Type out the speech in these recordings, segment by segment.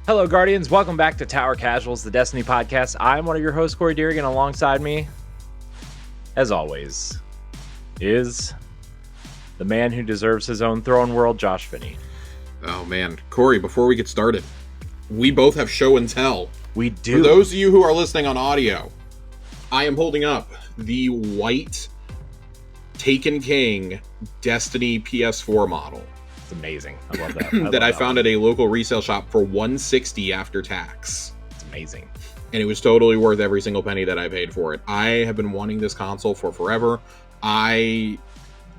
Hello, Guardians. Welcome back to Tower Casuals, the Destiny podcast. I'm one of your hosts, Corey Deerigan. Alongside me, as always, is the man who deserves his own throne world, Josh Finney. Oh, man. Corey, before we get started, we both have show and tell. We do. For those of you who are listening on audio, I am holding up the white Taken King Destiny PS4 model. It's amazing. I love that. that I found at a local resale shop for $160 after tax. It's amazing. And it was totally worth every single penny that I paid for it. I have been wanting this console for forever. I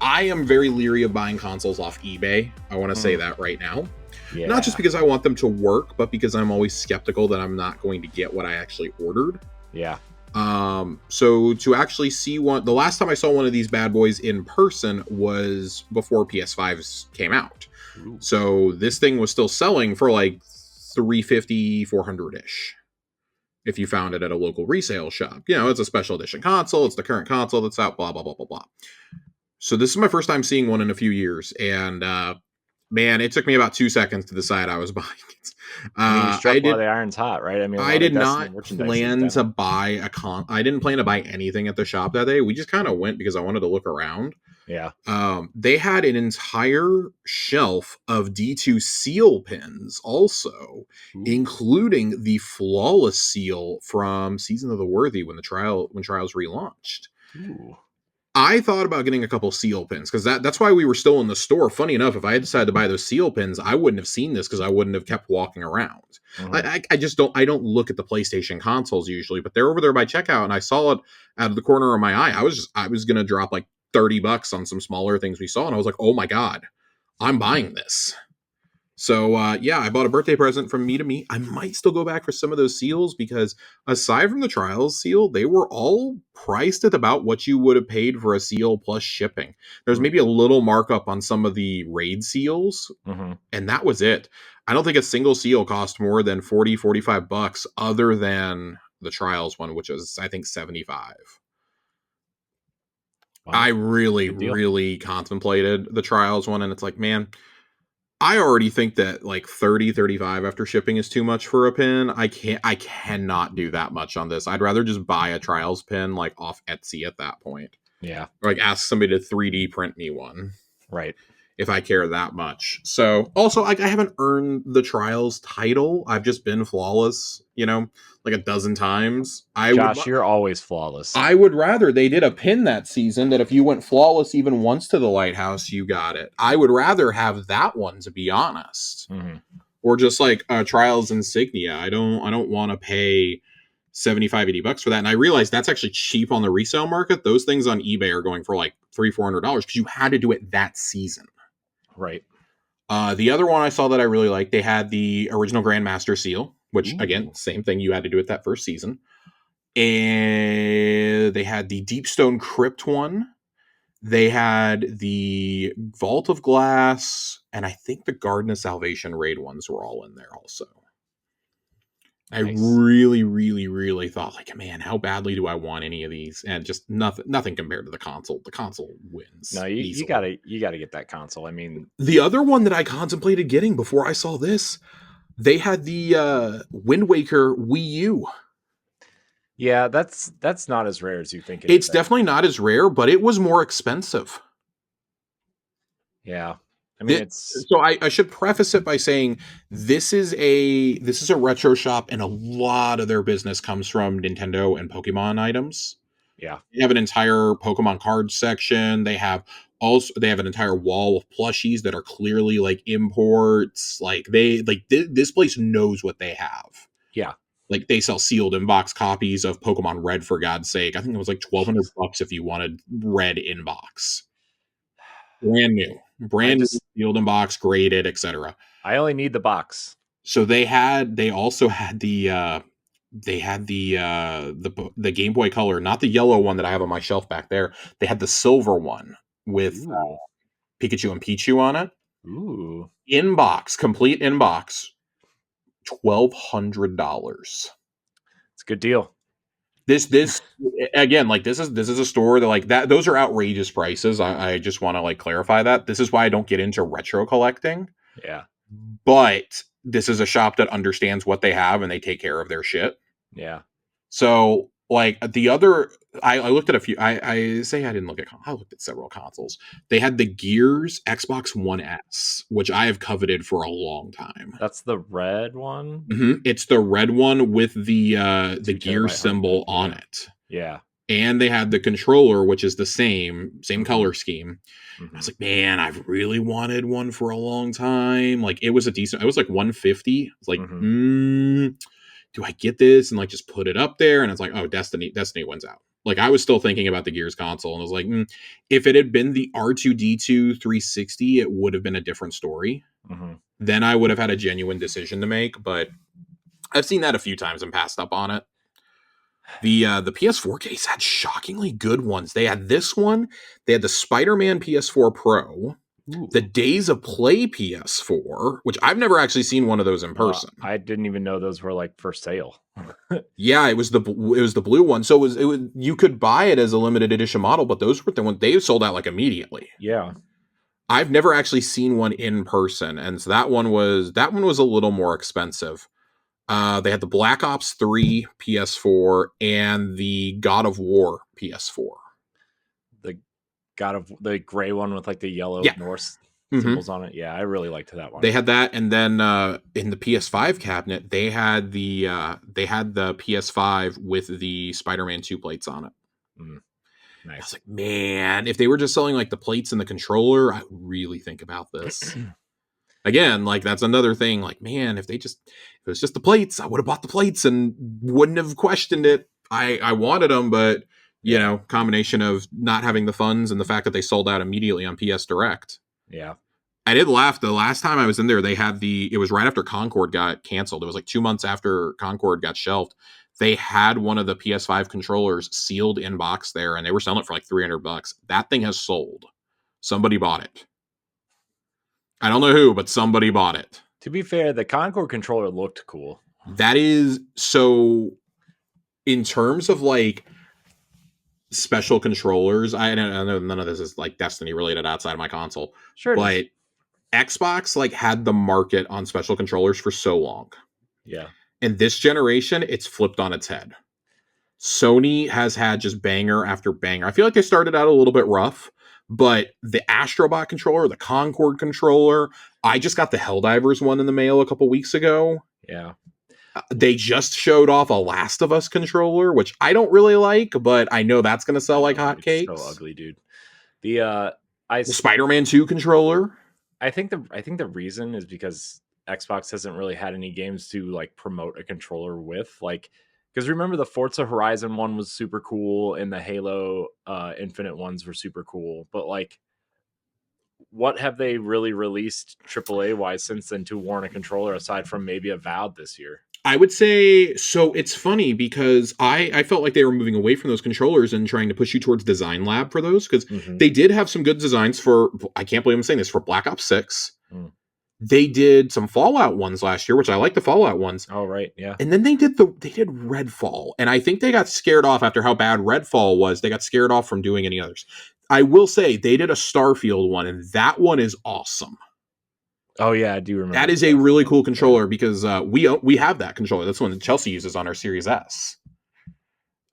am very leery of buying consoles off eBay. I want to say that right now. Yeah. Not just because I want them to work, but because I'm always skeptical that I'm not going to get what I actually ordered. Yeah. So to actually see one, the last time I saw one of these bad boys in person was before PS5s came out. Ooh. So this thing was still selling for like $350, $400-ish. If you found it at a local resale shop. You know, it's a special edition console. It's the current console that's out, blah, blah, blah, blah, blah. So this is my first time seeing one in a few years. And, man, it took me about 2 seconds to decide I was buying it. You struck while the iron's hot, right? I mean, I did not plan to buy I didn't plan to buy anything at the shop that day. We just kind of went because I wanted to look around. Yeah. They had an entire shelf of D2 seal pins also, including the flawless seal from Season of the Worthy when Trials relaunched. Ooh. I thought about getting a couple seal pins because that's why we were still in the store. Funny enough, if I had decided to buy those seal pins, I wouldn't have seen this because I wouldn't have kept walking around. Mm-hmm. I just don't look at the PlayStation consoles usually, but they're over there by checkout and I saw it out of the corner of my eye. I was going to drop like $30 on some smaller things we saw. And I was like, oh my God, I'm buying this. So, yeah, I bought a birthday present from Me to Me. I might still go back for some of those seals because aside from the Trials seal, they were all priced at about what you would have paid for a seal plus shipping. There's maybe a little markup on some of the raid seals, and that was it. I don't think a single seal cost more than $40, $45 other than the Trials one, which is, I think, $75. Wow. I really contemplated the Trials one, and it's like, man, I already think that like 30, 35 after shipping is too much for a pin. I cannot do that much on this. I'd rather just buy a Trials pin like off Etsy at that point. Yeah. Or like ask somebody to 3D print me one. Right. If I care that much. So also I haven't earned the Trials title. I've just been flawless, like a dozen times. Josh, you're always flawless. I would rather they did a pin that season that if you went flawless even once to the lighthouse, you got it. I would rather have that one, to be honest. Mm-hmm. Or just like Trials Insignia. I don't want to pay $75, $80 for that. And I realized that's actually cheap on the resale market. Those things on eBay are going for like $300, $400 because you had to do it that season. Right. The other one I saw that I really liked, they had the original Grandmaster seal, which, again, same thing. You had to do it that first season. And they had the Deepstone Crypt one. They had the Vault of Glass. And I think the Garden of Salvation raid ones were all in there also. Nice. I really thought, like, man, how badly do I want any of these? And just nothing compared to the console. The console wins. No, you gotta get that console. I mean, the other one that I contemplated getting before I saw this, they had the Wind Waker Wii U. Yeah, that's not as rare as you think. It's definitely not as rare, but it was more expensive. Yeah. I mean, so I should preface it by saying this is a retro shop, and a lot of their business comes from Nintendo and Pokemon items. Yeah, they have an entire Pokemon card section. They have an entire wall of plushies that are clearly like imports. Like this place knows what they have. Yeah, like they sell sealed inbox copies of Pokemon Red, for God's sake. I think it was like $1,200 if you wanted Red inbox, brand new. Sealed in box, graded, etc. I only need the box. So they also had the Game Boy Color, not the yellow one that I have on my shelf back there. They had the silver one with Pikachu and Pichu on it. Ooh. Complete inbox, $1,200. It's a good deal. This again, like this is a store that like that. Those are outrageous prices. I just want to like clarify that. This is why I don't get into retro collecting. Yeah. But this is a shop that understands what they have and they take care of their shit. Yeah. So like the other, I looked at a few. I say I didn't look at. I looked at several consoles. They had the Gears Xbox One S, which I have coveted for a long time. That's the red one. It's the red one with the gear symbol on it. Yeah. And they had the controller, which is the same color scheme. I was like, man, I've really wanted one for a long time. Like it was a decent. It was like 150. It's like, do I get this and like just put it up there? And it's like, oh, Destiny wins out. Like I was still thinking about the Gears console, and I was like, if it had been the R2D2 360, it would have been a different story. Then I would have had a genuine decision to make. But I've seen that a few times and passed up on it. The PS4 case had shockingly good ones. They had this one. They had the Spider-Man PS4 Pro. The Days of Play PS4, which I've never actually seen one of those in person. I didn't even know those were like for sale. Yeah, it was the blue one. So it was you could buy it as a limited edition model, but those were the ones they sold out like immediately. Yeah. I've never actually seen one in person, and so that one was a little more expensive. They had the Black Ops 3 PS4 and the God of War PS4. The gray one with like the yellow Norse symbols on it. Yeah, I really liked that one. They had that, and then in the PS5 cabinet, they had the PS5 with the Spider-Man 2 plates on it. Nice. I was like, man, if they were just selling like the plates and the controller, I would really think about this. Again, like that's another thing. Like, man, if it was just the plates, I would have bought the plates and wouldn't have questioned it. I wanted them, but combination of not having the funds and the fact that they sold out immediately on PS Direct. Yeah. I did laugh. The last time I was in there, they had it was right after Concord got canceled. It was like 2 months after Concord got shelved. They had one of the PS5 controllers sealed in box there, and they were selling it for like $300. That thing has sold. Somebody bought it. I don't know who, but somebody bought it. To be fair, the Concord controller looked cool. That is so. In terms of like special controllers, I know none of this is like Destiny related outside of my console. Sure, but Xbox like had the market on special controllers for so long. Yeah. And this generation, it's flipped on its head. Sony has had just banger after banger. I feel like they started out a little bit rough, but the Astrobot controller, the Concord controller, I just got the Helldivers one in the mail a couple weeks ago. Yeah. They just showed off a Last of Us controller, which I don't really like, but I know that's going to sell like hotcakes. So ugly, dude. The Spider-Man 2 controller. I think the reason is because Xbox hasn't really had any games to like promote a controller with, like, because remember the Forza Horizon one was super cool and the Halo Infinite ones were super cool, but like, what have they really released AAA wise since then to warrant a controller aside from maybe Avowed this year? I would say, so it's funny because I felt like they were moving away from those controllers and trying to push you towards Design Lab for those, because they did have some good designs for, I can't believe I'm saying this, for Black Ops 6. They did some Fallout ones last year, which I like the Fallout ones. Oh, right, yeah. And then they did Redfall, and I think they got scared off after how bad Redfall was. They got scared off from doing any others. I will say they did a Starfield one, and that one is awesome. Oh yeah, I do remember. That is a really cool controller because we have that controller. That's one that Chelsea uses on our Series S.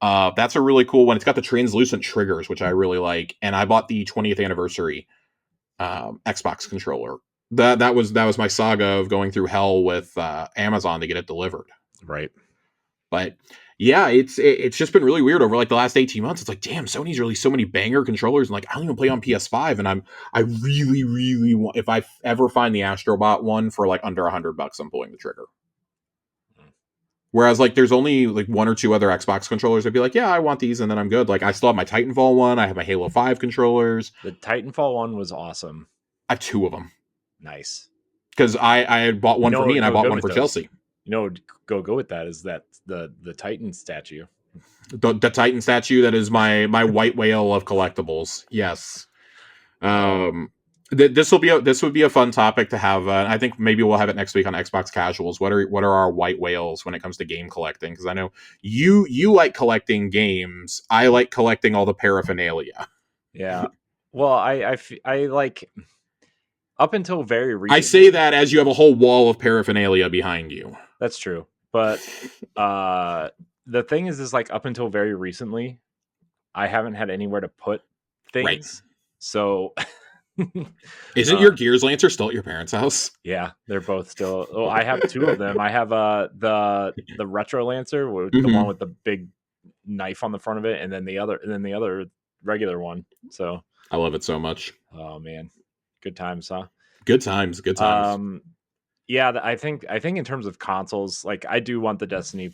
That's a really cool one. It's got the translucent triggers, which I really like. And I bought the 20th anniversary Xbox controller. That was my saga of going through hell with Amazon to get it delivered. Right. But yeah, it's just been really weird over like the last 18 months. It's like, damn, Sony's released so many banger controllers, and like I don't even play on PS5, and I really, really want, if I ever find the Astrobot one for like under $100, I'm pulling the trigger. Whereas like there's only like one or two other Xbox controllers I'd be like, yeah, I want these, and then I'm good. Like I still have my Titanfall one, I have my Halo 5 controllers. The Titanfall one was awesome. I have two of them. Nice. Because I had bought one for me and I bought one for Chelsea. You know, go with that is that the Titan statue. The Titan statue that is my white whale of collectibles. Yes. This would be a fun topic to have. I think maybe we'll have it next week on Xbox Casuals. What are our white whales when it comes to game collecting? Because I know you like collecting games. I like collecting all the paraphernalia. Yeah. Well, I like. up until very recently. I say that as you have a whole wall of paraphernalia behind you. That's true. But the thing is like up until very recently, I haven't had anywhere to put things. Right. So isn't your Gears Lancer still at your parents' house? Yeah, they're both still. Oh, I have two of them. I have the Retro Lancer, the one with the big knife on the front of it, and then the other regular one. So I love it so much. Oh man, good times, huh? Good times. Yeah, I think in terms of consoles, like I do want the Destiny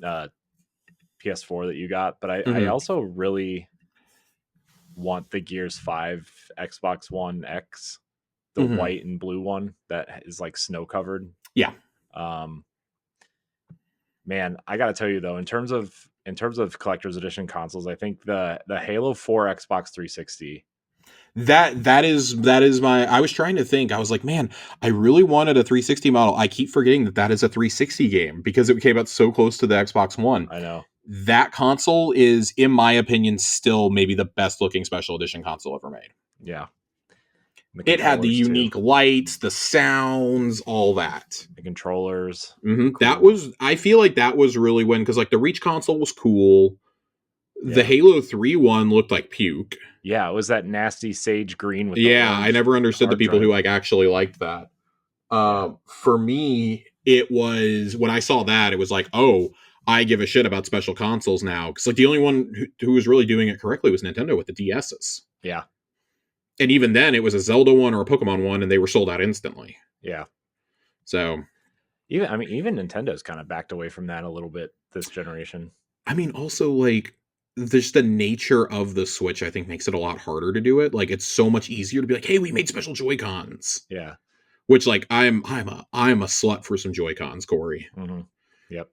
PS4 that you got, but I also really want the Gears 5 Xbox One X, the white and blue one that is like snow covered. Yeah. Man, I gotta tell you though, in terms of collector's edition consoles, I think the Halo 4 Xbox 360. That is my. I was trying to think. I was like, man, I really wanted a 360 model. I keep forgetting that is a 360 game because it came out so close to the Xbox One. I know. That console is, in my opinion, still maybe the best looking special edition console ever made. Yeah. It had the unique lights, the sounds, all that. The controllers. Cool. That was, I feel like that was really when, because like the Reach console was cool. The Halo 3 one looked like puke. Yeah, it was that nasty sage green with I never understood the people who like actually liked that. For me, it was, when I saw that, it was like, oh, I give a shit about special consoles now. Because like the only one who was really doing it correctly was Nintendo with the DSs. Yeah. And even then, it was a Zelda one or a Pokemon one, and they were sold out instantly. Yeah. So, even Nintendo's kind of backed away from that a little bit this generation. I mean, also like, just the nature of the Switch, I think, makes it a lot harder to do it. Like, it's so much easier to be like, hey, we made special Joy-Cons. Yeah. Which, like, I'm a slut for some Joy-Cons, Corey. Mm-hmm. Yep.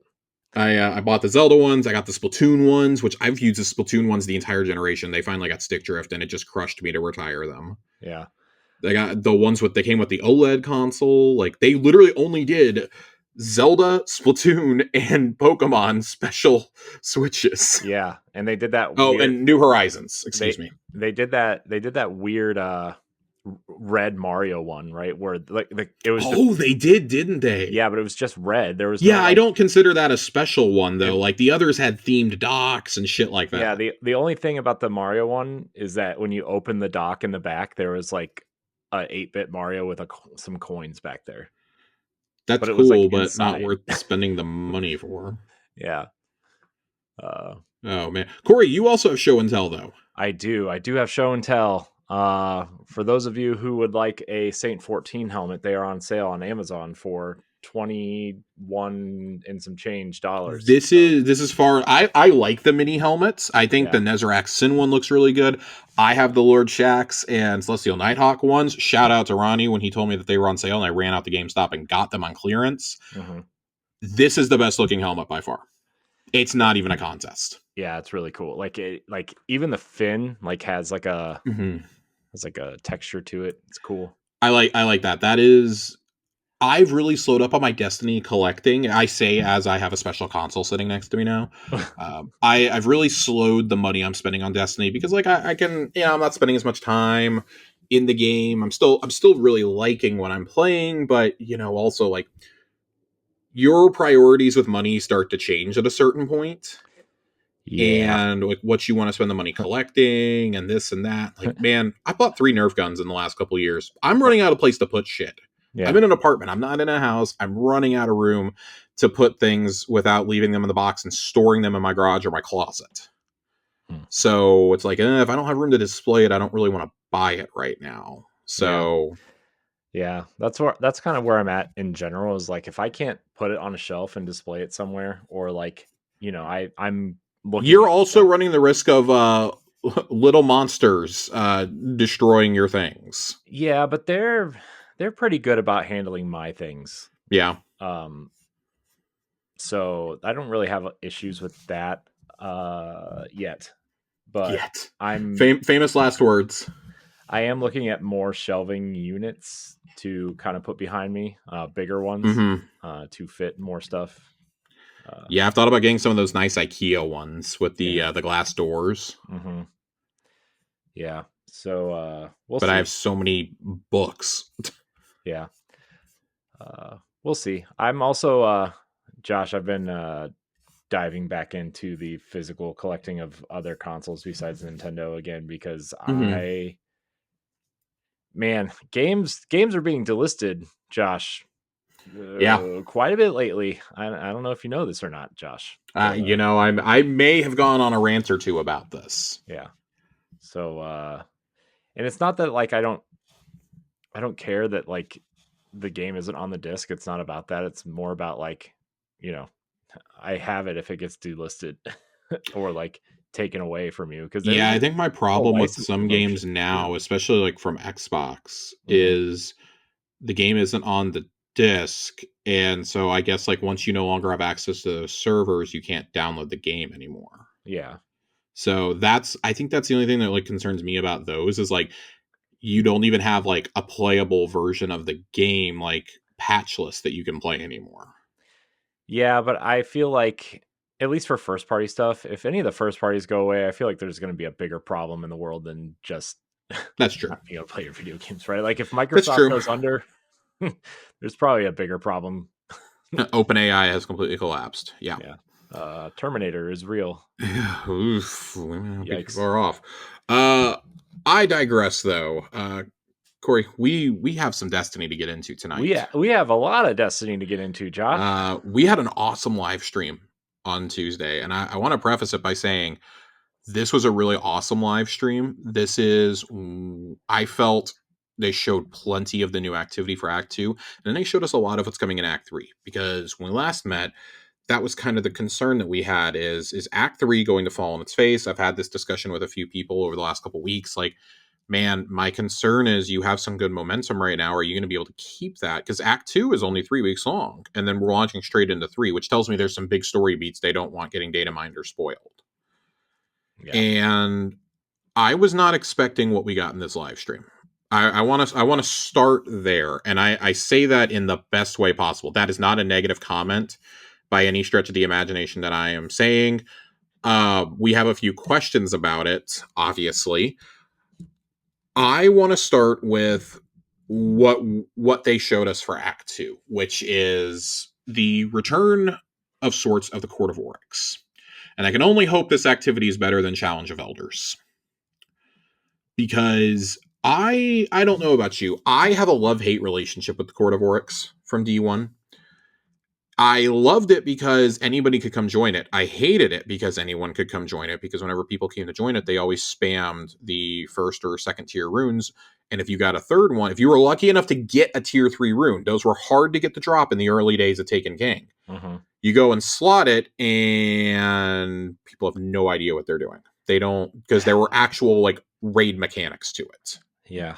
I bought the Zelda ones. I got the Splatoon ones, which I've used the Splatoon ones the entire generation. They finally got stick drift, and it just crushed me to retire them. Yeah. They got the ones they came with the OLED console. Like, they literally only did Zelda, Splatoon, and Pokemon special Switches. Yeah, and they did that. And New Horizons. Excuse me. They did that weird red Mario one, right? Where it was. They did, didn't they? Yeah, but it was just red. There was. I don't consider that a special one though. Like the others had themed docks and shit like that. Yeah, the only thing about the Mario one is that when you open the dock in the back, there was like a 8-bit Mario with some coins back there. That's cool, but not worth spending the money for. Yeah. Oh man, Corey, you also have show and tell though. I do have show and tell. For those of you who would like a Saint 14 helmet, they are on sale on Amazon for $21 and some change dollars. This is far. I like the mini helmets. I think the Nezarec Sin one looks really good. I have the Lord Shax and Celestial Nighthawk ones. Shout out to Ronnie when he told me that they were on sale, and I ran out to GameStop and got them on clearance. Mm-hmm. This is the best looking helmet by far. It's not even a contest. Yeah, it's really cool. Like even the fin has like a has like a texture to it. It's cool. I like that. That is. I've really slowed up on my Destiny collecting. I say as I have a special console sitting next to me now. I've really slowed the money I'm spending on Destiny because like I can, I'm not spending as much time in the game. I'm still really liking what I'm playing, but also like your priorities with money start to change at a certain point. Yeah. And like what you want to spend the money collecting and this and that. Like, man, I bought 3 Nerf guns in the last couple of years. I'm running out of place to put shit. Yeah. I'm in an apartment. I'm not in a house. I'm running out of room to put things without leaving them in the box and storing them in my garage or my closet. So it's like, if I don't have room to display it, I don't really want to buy it right now. So yeah, that's kind of where I'm at in general is like, if I can't put it on a shelf and display it somewhere, or like, I'm looking. You're also running the risk of little monsters destroying your things. Yeah, but they're pretty good about handling my things. Yeah. So I don't really have issues with that yet. But I'm famous last words. I am looking at more shelving units to kind of put behind me, bigger ones to fit more stuff. I've thought about getting some of those nice IKEA ones with the glass doors. Mm-hmm. Yeah. So we'll But I see. have so many books. Yeah. We'll see. I'm also Josh, I've been diving back into the physical collecting of other consoles besides Nintendo again because Mm-hmm. games are being delisted, Josh, Yeah. quite a bit lately. I don't know if you know this or not, Josh, but I may have gone on a rant or two about this. yeah. So and it's not that like I don't care that like the game isn't on the disc. It's not about that. It's more about like, you know, I have it if it gets delisted or like taken away from you because Yeah, there's I think my a problem with license some promotion games too. now, especially like from Xbox, Mhm. is the game isn't on the disc, and so I guess like once you no longer have access to those servers, you can't download the game anymore. Yeah. So I think that's the only thing that like concerns me about those is like you don't even have like a playable version of the game like patchless that you can play anymore. Yeah, but I feel like at least for first party stuff, if any of the first parties go away, I feel like there's going to be a bigger problem in the world than just That's true. not being able to play your video games, right? Like if That's Microsoft true. goes under, there's probably a bigger problem. OpenAI has completely collapsed. Yeah. Yeah. Terminator is real. Oof, we may not be too Yikes. far off. Uh, I digress, though. Corey, we have some Destiny to get into tonight. We have a lot of Destiny to get into, Josh. We had an awesome live stream on Tuesday, and I want to preface it by saying this was a really awesome live stream. I felt they showed plenty of the new activity for Act 2, and then they showed us a lot of what's coming in Act 3, because when we last met, that was kind of the concern that we had is Act 3 going to fall on its face? I've had this discussion with a few people over the last couple weeks. Like, man, my concern is you have some good momentum right now. Are you going to be able to keep that? Because Act 2 is only 3 weeks long, and then we're launching straight into 3, which tells me there's some big story beats they don't want getting data mined or spoiled. Yeah. And I was not expecting what we got in this live stream. I want to start there, and I say that in the best way possible. That is not a negative comment by any stretch of the imagination that I am saying. We have a few questions about it, obviously. I want to start with what they showed us for Act 2, which is the return of sorts of the Court of Oryx. And I can only hope this activity is better than Challenge of Elders. Because I don't know about you. I have a love-hate relationship with the Court of Oryx from D1. I loved it because anybody could come join it. I hated it because anyone could come join it, because whenever people came to join it, they always spammed the first or second tier runes. And if you got a third one, if you were lucky enough to get a tier 3 rune, those were hard to get the drop in the early days of Taken King. Mm-hmm. You go and slot it, and people have no idea what they're doing. They don't, because there were actual like raid mechanics to it. Yeah.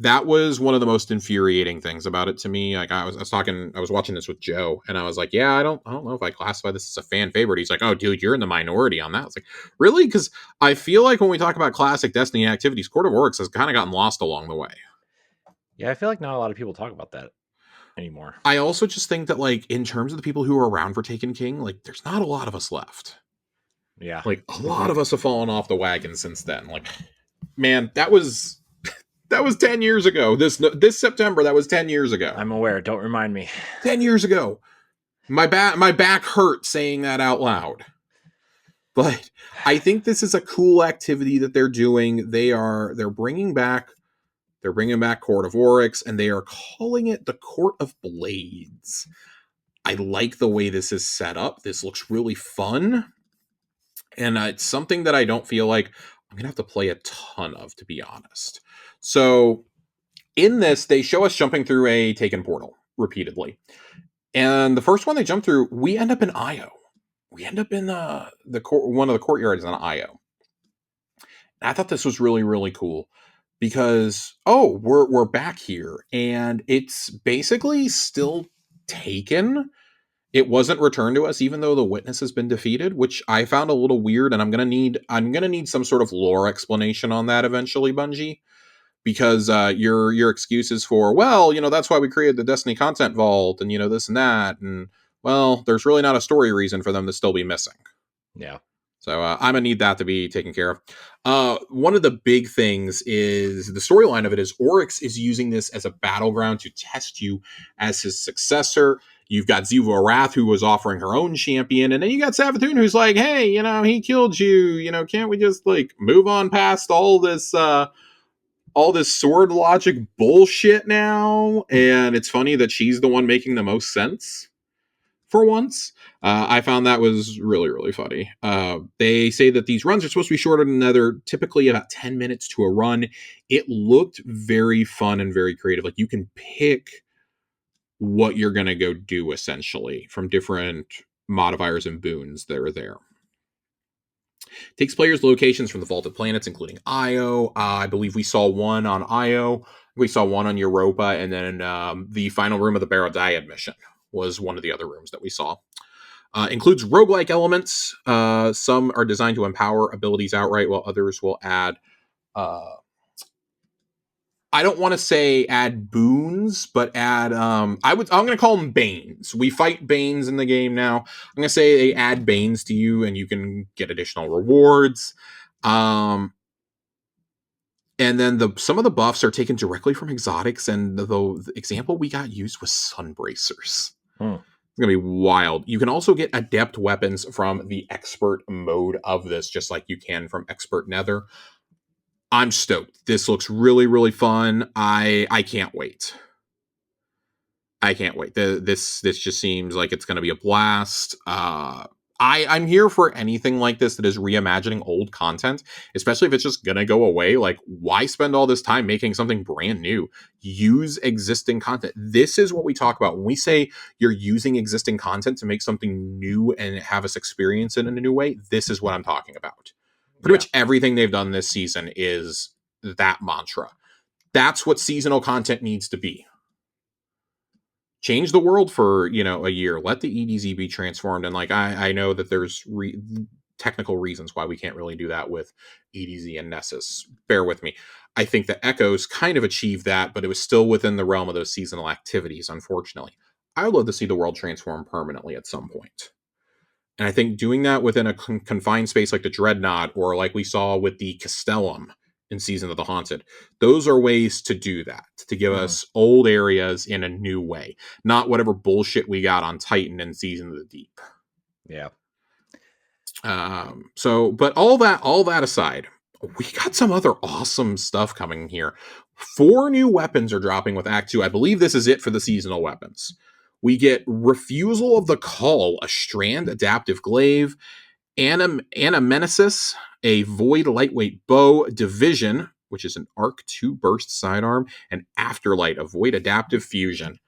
That was one of the most infuriating things about it to me. Like I was watching this with Joe, and I was like, yeah, I don't know if I classify this as a fan favorite. He's like, oh, dude, you're in the minority on that. It's like, really? Because I feel like when we talk about classic Destiny activities, Court of Oryx has kind of gotten lost along the way. Yeah, I feel like not a lot of people talk about that anymore. I also just think that, like, in terms of the people who are around for Taken King, like, there's not a lot of us left. Yeah. Like, a lot of us have fallen off the wagon since then. Like, man, that was 10 years ago. This September, that was 10 years ago. I'm aware. Don't remind me. 10 years ago. My back hurt saying that out loud. But I think this is a cool activity that they're doing. They're bringing back Court of Oryx, and they are calling it the Court of Blades. I like the way this is set up. This looks really fun. And it's something that I don't feel like I'm going to have to play a ton of, to be honest. So in this, they show us jumping through a Taken portal repeatedly. And the first one they jump through, we end up in Io. We end up in one of the courtyards on Io. And I thought this was really, really cool because, we're back here. And it's basically still Taken. It wasn't returned to us, even though the witness has been defeated, which I found a little weird, and I'm gonna need some sort of lore explanation on that eventually, Bungie, because your excuses for, well, that's why we created the Destiny content vault, and this and that, and well, there's really not a story reason for them to still be missing. Yeah. So I'm gonna need that to be taken care of. One of the big things is the storyline of it is Oryx is using this as a battleground to test you as his successor. You've got Ziva Arath, who was offering her own champion, and then you got Savathun, who's like, hey, he killed you, can't we just like move on past all this sword logic bullshit now? And it's funny that she's the one making the most sense for once. I found that was really, really funny. They say that these runs are supposed to be shorter than another, typically about 10 minutes to a run. It looked very fun and very creative. Like, you can pick what you're going to go do, essentially, from different modifiers and boons that are there. Takes players' locations from the Vaulted Planets, including Io. I believe we saw one on Io. We saw one on Europa, and then the final room of the Barodiad mission was one of the other rooms that we saw. Includes roguelike elements. Some are designed to empower abilities outright, while others will add... I don't want to say add boons, but add... I'm going to call them Banes. We fight Banes in the game now. I'm going to say they add Banes to you, and you can get additional rewards. And then some of the buffs are taken directly from exotics, and the example we got used was Sunbracers. It's going to be wild. You can also get adept weapons from the expert mode of this, just like you can from expert nether. I'm stoked. This looks really, really fun. I can't wait. I can't wait. This just seems like it's going to be a blast. I'm here for anything like this that is reimagining old content, especially if it's just going to go away. Like, why spend all this time making something brand new? Use existing content. This is what we talk about. When we say you're using existing content to make something new and have us experience it in a new way, this is what I'm talking about. Pretty much everything they've done this season is that mantra. That's what seasonal content needs to be. Change the world for, a year. Let the EDZ be transformed. And I know that there's technical reasons why we can't really do that with EDZ and Nessus. Bear with me. I think the Echoes kind of achieved that, but it was still within the realm of those seasonal activities, unfortunately. I would love to see the world transform permanently at some point. And I think doing that within a confined space like the Dreadnought, or like we saw with the Castellum in Season of the Haunted, those are ways to do that, to give us old areas in a new way, not whatever bullshit we got on Titan in Season of the Deep. Yeah. But all that aside, we got some other awesome stuff coming here. 4 new weapons are dropping with Act 2. I believe this is it for the seasonal weapons. We get Refusal of the Call, a Strand Adaptive Glaive, Anamnesis, a Void Lightweight Bow, Division, which is an Arc 2 Burst Sidearm, and Afterlight, a Void Adaptive Fusion.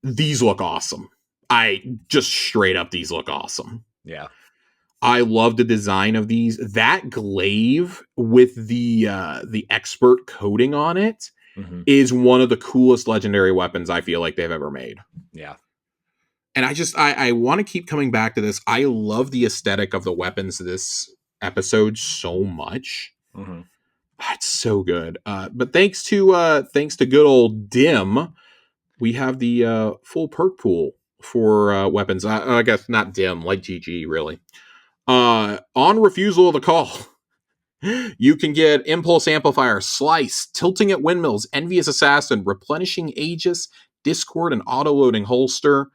These look awesome. These look awesome. Yeah. I love the design of these. That glaive with the expert coating on it is one of the coolest legendary weapons I feel like they've ever made. Yeah. And I want to keep coming back to this. I love the aesthetic of the weapons this episode so much. It's so good. But thanks to good old Dim, we have the full perk pool for weapons. I guess not Dim, like GG, really. On Refusal of the Call, you can get Impulse Amplifier, Slice, Tilting at Windmills, Envious Assassin, Replenishing Aegis, Discord, and Auto-Loading Holster.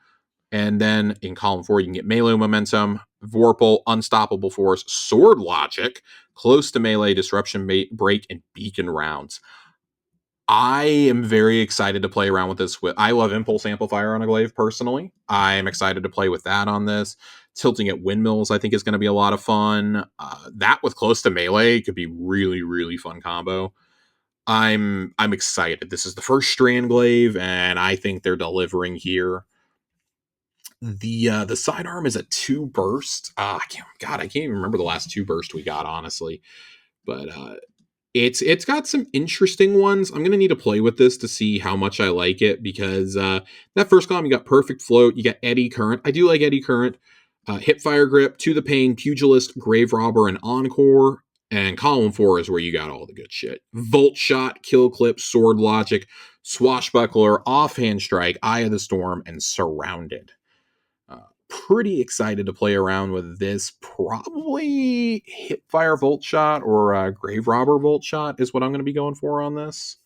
And then in column 4, you can get Melee Momentum, Vorpal, Unstoppable Force, Sword Logic, Close to Melee, Disruption Break, and Beacon Rounds. I am very excited to play around with this. I love Impulse Amplifier on a glaive, personally. I am excited to play with that on this. Tilting at Windmills, I think, is going to be a lot of fun. That with Close to Melee could be really, really fun combo. I'm excited. This is the first Strand Glaive, and I think they're delivering here. The sidearm is a 2 burst. I can't even remember the last 2 burst we got, honestly. But it's got some interesting ones. I'm gonna need to play with this to see how much I like it, because that first column, you got Perfect Float, you got Eddy Current. I do like Eddy Current. Hipfire Grip, To the Pain, Pugilist, Grave Robber, and Encore. And column 4 is where you got all the good shit. Volt Shot, Kill Clip, Sword Logic, Swashbuckler, Offhand Strike, Eye of the Storm, and Surrounded. pretty excited to play around with this. Probably Hipfire Volt Shot or Grave Robber Volt Shot is what I'm going to be going for on this.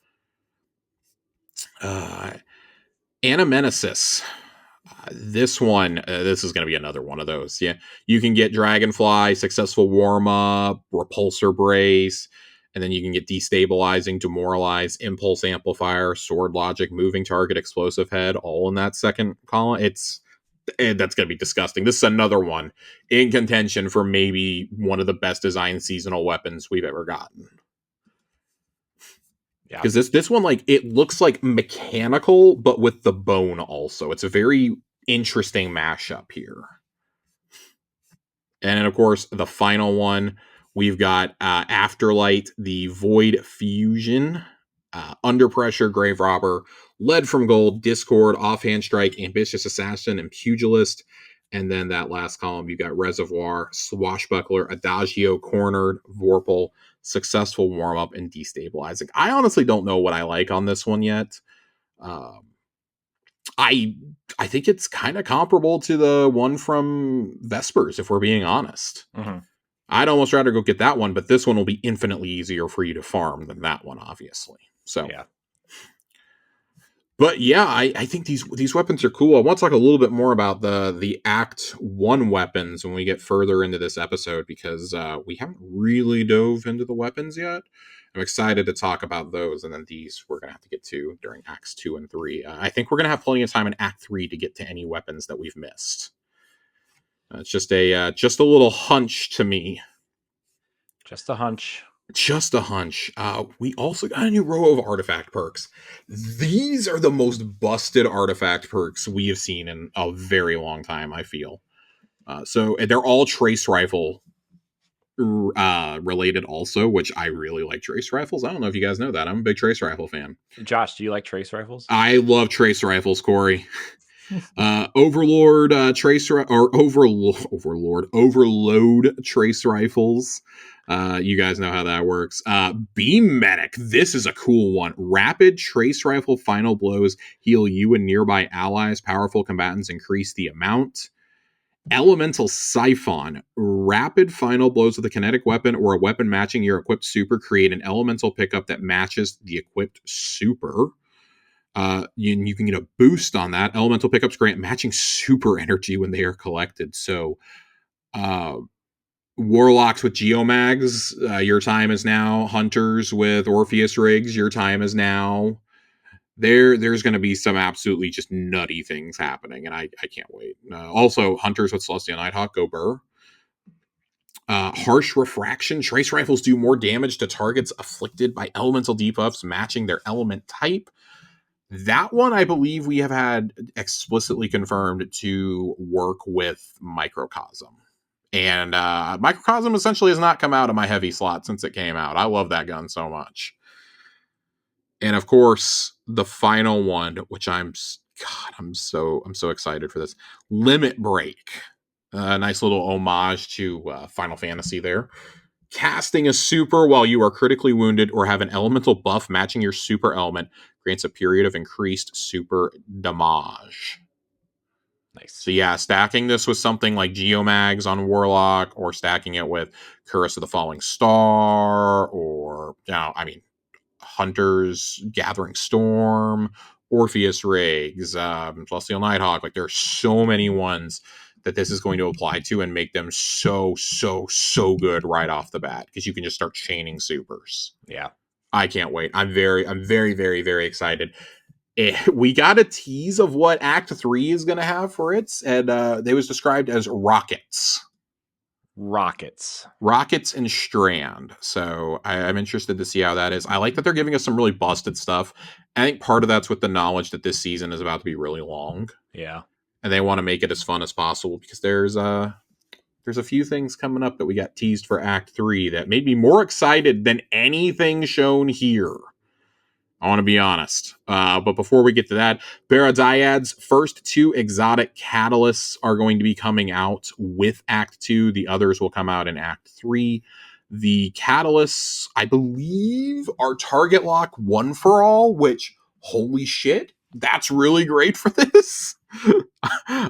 Anamnesis. This one, this is going to be another one of those. Yeah, you can get Dragonfly, Successful Warm Up, Repulsor Brace, and then you can get Destabilizing, Demoralize, Impulse Amplifier, Sword Logic, Moving Target, Explosive Head, all in that second column. That's going to be disgusting. This is another one in contention for maybe one of the best designed seasonal weapons we've ever gotten. Because this one, like, it looks like mechanical, but with the bone also. It's a very interesting mashup here. And then, of course, the final one, we've got Afterlight, the Void Fusion, Under Pressure, Grave Robber, Lead from Gold, Discord, Offhand Strike, Ambitious Assassin, and Pugilist. And then that last column, you've got Reservoir, Swashbuckler, Adagio, Cornered, Vorpal, Successful Warm-Up, and Destabilizing. I honestly don't know what I like on this one yet. I think it's kind of comparable to the one from Vespers, if we're being honest. Mm-hmm. I'd almost rather go get that one, but this one will be infinitely easier for you to farm than that one, obviously. So, yeah. But yeah, I think these weapons are cool. I want to talk a little bit more about the Act 1 weapons when we get further into this episode, because we haven't really dove into the weapons yet. I'm excited to talk about those, and then these we're going to have to get to during Acts 2 and 3. I think we're going to have plenty of time in Act 3 to get to any weapons that we've missed. It's just a little hunch to me. Just a hunch. Just a hunch. We also got a new row of artifact perks. These are the most busted artifact perks we have seen in a very long time, I feel. So they're all trace rifle related also, which I really like trace rifles. I don't know if you guys know that. I'm a big trace rifle fan. Josh, do you like trace rifles? I love trace rifles, Corey. Overlord Overload trace rifles. You guys know how that works. Beam Medic. This is a cool one. Rapid trace rifle final blows heal you and nearby allies. Powerful combatants increase the amount. Elemental Siphon. Rapid final blows with a kinetic weapon or a weapon matching your equipped super create an elemental pickup that matches the equipped super. You can get a boost on that. Elemental pickups grant matching super energy when they are collected. So, Warlocks with Geomags, your time is now. Hunters with Orpheus rigs, your time is now. There's going to be some absolutely just nutty things happening, and I can't wait. Also, Hunters with Celestial Nighthawk, go burr. Harsh Refraction. Trace rifles do more damage to targets afflicted by elemental debuffs matching their element type. That one, I believe we have had explicitly confirmed to work with Microcosm. And Microcosm essentially has not come out of my heavy slot since it came out. I love that gun so much. And of course, the final one, which I'm so excited for this. Limit Break. A nice little homage to Final Fantasy there. Casting a super while you are critically wounded or have an elemental buff matching your super element grants a period of increased super damage. Nice. So yeah, stacking this with something like Geomags on Warlock, or stacking it with Curse of the Falling Star, or Hunters, Gathering Storm, Orpheus rigs, Celestial Nighthawk. Like, there are so many ones that this is going to apply to and make them so good right off the bat, because you can just start chaining supers. Yeah, I can't wait. I'm very very excited. We got a tease of what Act 3 is going to have for it, and they was described as rockets and Strand. So I'm interested to see how that is. I like that they're giving us some really busted stuff. I think part of that's with the knowledge that this season is about to be really long. Yeah. And they want to make it as fun as possible, because there's a few things coming up that we got teased for Act 3 that made me more excited than anything shown here. I want to be honest. But before we get to that, Baradayad's first 2 exotic catalysts are going to be coming out with Act 2. The others will come out in Act 3. The catalysts, I believe, are target lock 1 for all, which, holy shit, that's really great for this.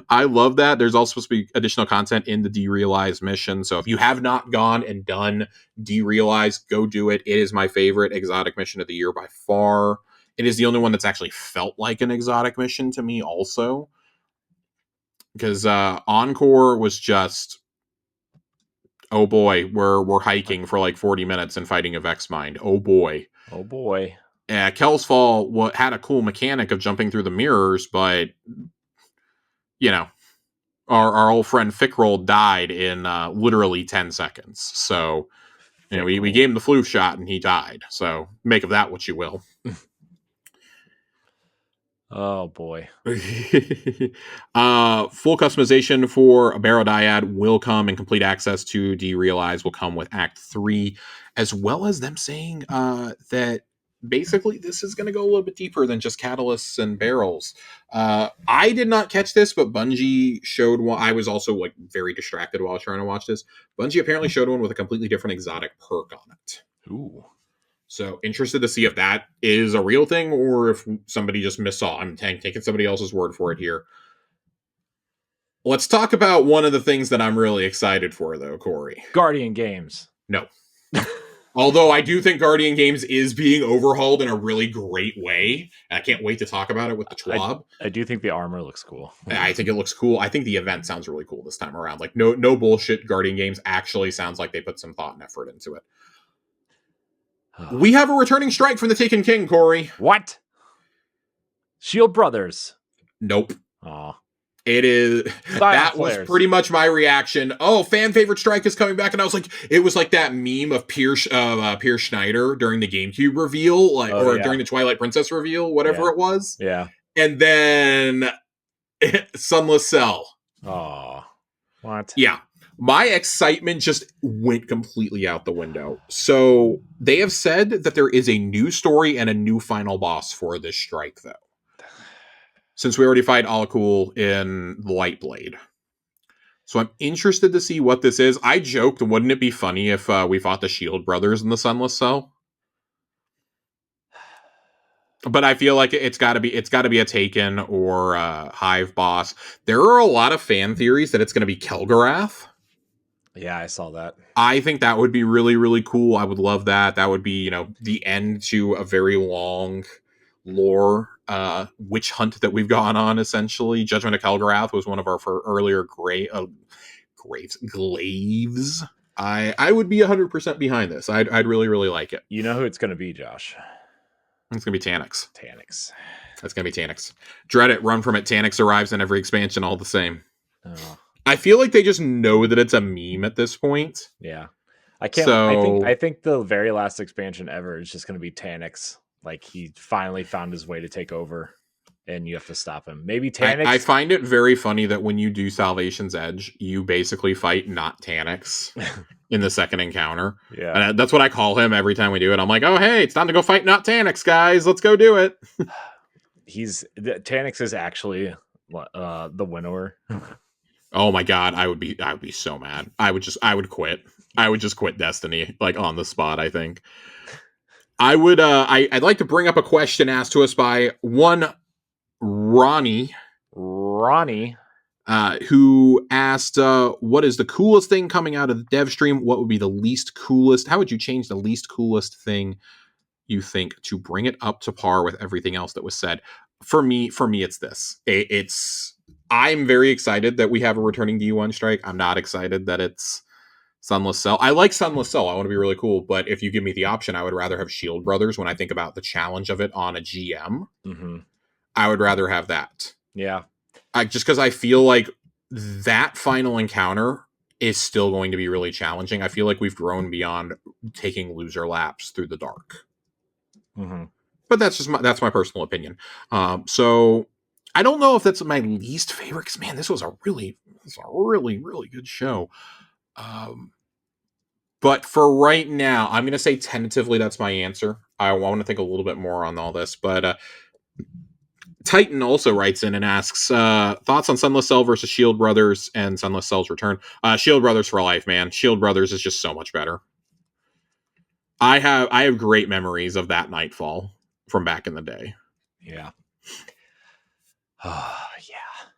I love that. There's also supposed to be additional content in the Derealize mission. So if you have not gone and done Derealize, go do it. It is my favorite exotic mission of the year by far. It is the only one that's actually felt like an exotic mission to me also. Because Encore was just, oh boy, we're hiking for like 40 minutes and fighting a Vex Mind. Oh boy. Oh boy. Kel's Fall had a cool mechanic of jumping through the mirrors, but you know, our old friend Fickroll died in literally 10 seconds. So, you know, we gave him the flu shot and he died. So make of that what you will. Oh boy. Full customization for a Barrow Dyad will come, and complete access to Derealize will come with Act 3, as well as them saying that basically this is going to go a little bit deeper than just catalysts and barrels. I did not catch this, but Bungie showed one. I was also like very distracted while I was trying to watch this. Bungie apparently showed one with a completely different exotic perk on it. Ooh. So interested to see if that is a real thing or if somebody just missaw. I'm taking somebody else's word for it here. Let's talk about one of the things that I'm really excited for, though, Corey. Guardian Games. No. Although I do think Guardian Games is being overhauled in a really great way. And I can't wait to talk about it with the TWAB. I do think the armor looks cool. I think it looks cool. I think the event sounds really cool this time around. Like, no bullshit. Guardian Games actually sounds like they put some thought and effort into it. We have a returning strike from the Taken King, Corey. What? Shield Brothers. Nope. Aw. It is. That was pretty much my reaction. Oh, fan favorite strike is coming back, and I was like, it was like that meme of Pierce Schneider during the GameCube reveal, during the Twilight Princess reveal, whatever it was. Yeah. And then Sunless Cell. Oh, what? Yeah. My excitement just went completely out the window. So they have said that there is a new story and a new final boss for this strike, though. Since we already fight Alakul in Lightblade. So I'm interested to see what this is. I joked, wouldn't it be funny if we fought the Shield Brothers in the Sunless Cell? But I feel like it's got to be a Taken or a Hive boss. There are a lot of fan theories that it's going to be Kel'Garath. Yeah, I saw that. I think that would be really, really cool. I would love that. That would be, the end to a very long lore witch hunt that we've gone on, essentially. Judgment of Kel'Garath was one of our earlier glaives. I would be 100% behind this. I'd really, really like it. You know who it's going to be, Josh? It's going to be Taniks. That's going to be Taniks. Dread it, run from it. Taniks arrives in every expansion all the same. Oh. I feel like they just know that it's a meme at this point. Yeah. I think the very last expansion ever is just going to be Taniks. Like, he finally found his way to take over, and you have to stop him. Maybe Taniks. I find it very funny that when you do Salvation's Edge, you basically fight not Taniks in the second encounter. Yeah. And that's what I call him every time we do it. I'm like, oh, hey, it's time to go fight not Taniks, guys. Let's go do it. Taniks is actually the winnower. Oh my god, I would be so mad. I would quit. I would just quit Destiny, like, on the spot, I think. I would I'd like to bring up a question asked to us by one Ronnie, who asked, what is the coolest thing coming out of the dev stream? What would be the least coolest? How would you change the least coolest thing you think to bring it up to par with everything else that was said? For me, it's this. I'm very excited that we have a returning D1 strike. I'm not excited that it's Sunless Cell. I like Sunless Cell. I want to be really cool. But if you give me the option, I would rather have Shield Brothers when I think about the challenge of it on a GM. Mm-hmm. I would rather have that. Yeah. Just because I feel like that final encounter is still going to be really challenging. I feel like we've grown beyond taking loser laps through the dark. Mm-hmm. But that's my personal opinion. So I don't know if that's my least favorite, because man, this was a really, really good show. But for right now, I'm going to say tentatively that's my answer. I want to think a little bit more on all this, but Titan also writes in and asks, thoughts on Sunless Cell versus Shield Brothers and Sunless Cell's return. Shield Brothers for life, man. Shield Brothers is just so much better. I have great memories of that Nightfall from back in the day. Yeah. Oh, yeah.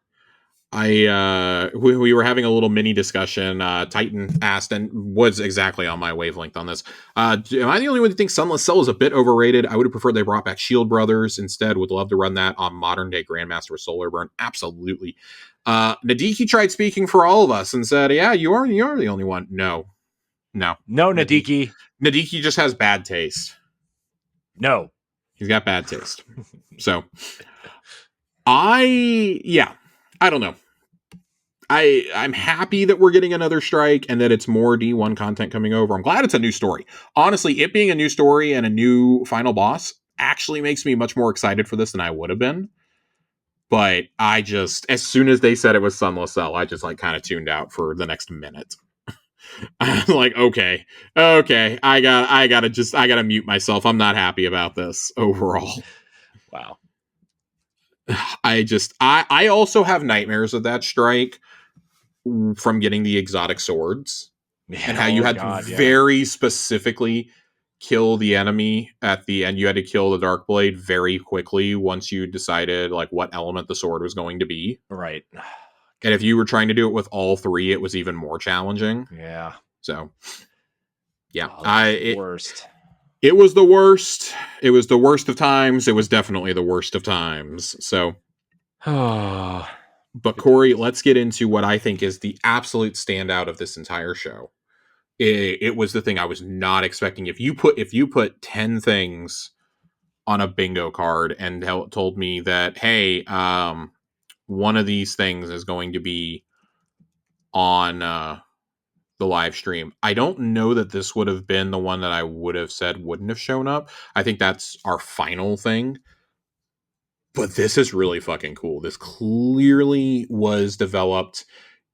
We were having a little mini discussion. Titan asked and was exactly on my wavelength on this. Am I the only one who thinks Sunless Cell is a bit overrated? I would have preferred they brought back Shield Brothers instead. Would love to run that on modern day Grandmaster with Solar Burn. Absolutely. Nadiki tried speaking for all of us and said, "Yeah, you are the only one." No. Nadiki. Nadiki just has bad taste. No, he's got bad taste. So, I don't know. I'm happy that we're getting another strike and that it's more D1 content coming over. I'm glad it's a new story. Honestly, it being a new story and a new final boss actually makes me much more excited for this than I would have been. But I just, as soon as they said it was Sunless Cell, I just like kind of tuned out for the next minute. I'm like, okay, I gotta mute myself. I'm not happy about this overall. Wow. I also have nightmares of that strike from getting the exotic swords and how you had to very specifically kill the enemy at the end. You had to kill the Dark Blade very quickly once you decided like what element the sword was going to be. Right. And if you were trying to do it with all three, it was even more challenging. Yeah. So yeah, worst. It was the worst. It was the worst of times. It was definitely the worst of times. So but Corey, let's get into what I think is the absolute standout of this entire show. It was the thing I was not expecting. If you put 10 things on a bingo card and told me that, hey, one of these things is going to be on the live stream, I don't know that this would have been the one that I would have said wouldn't have shown up. I think that's our final thing. But this is really fucking cool. This clearly was developed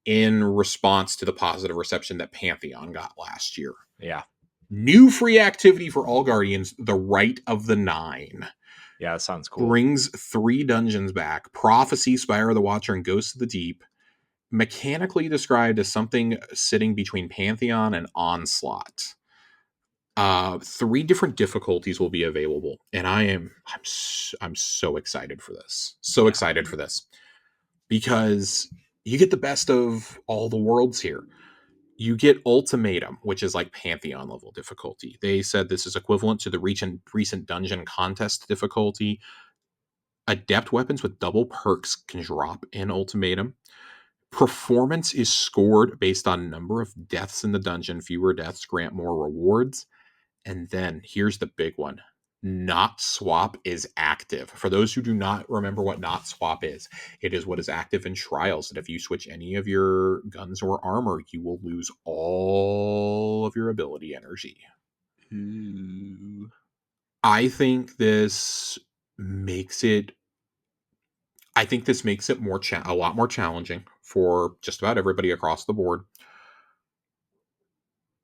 in response to the positive reception that Pantheon got last year. Yeah. New free activity for all Guardians, the Right of the Nine. Yeah, that sounds cool. Brings 3 dungeons back. Prophecy, Spire of the Watcher, and Ghost of the Deep. Mechanically described as something sitting between Pantheon and Onslaught. 3 different difficulties will be available, and I'm so excited for this. So excited for this because you get the best of all the worlds here. You get Ultimatum, which is like Pantheon level difficulty. They said this is equivalent to the recent dungeon contest difficulty. Adept weapons with double perks can drop in Ultimatum. Performance is scored based on number of deaths in the dungeon. Fewer deaths grant more rewards. And then here's the big one. Not Swap is active. For those who do not remember what Not Swap is, it is what is active in Trials. And if you switch any of your guns or armor, you will lose all of your ability energy. Ooh. I think this makes it more a lot more challenging for just about everybody across the board.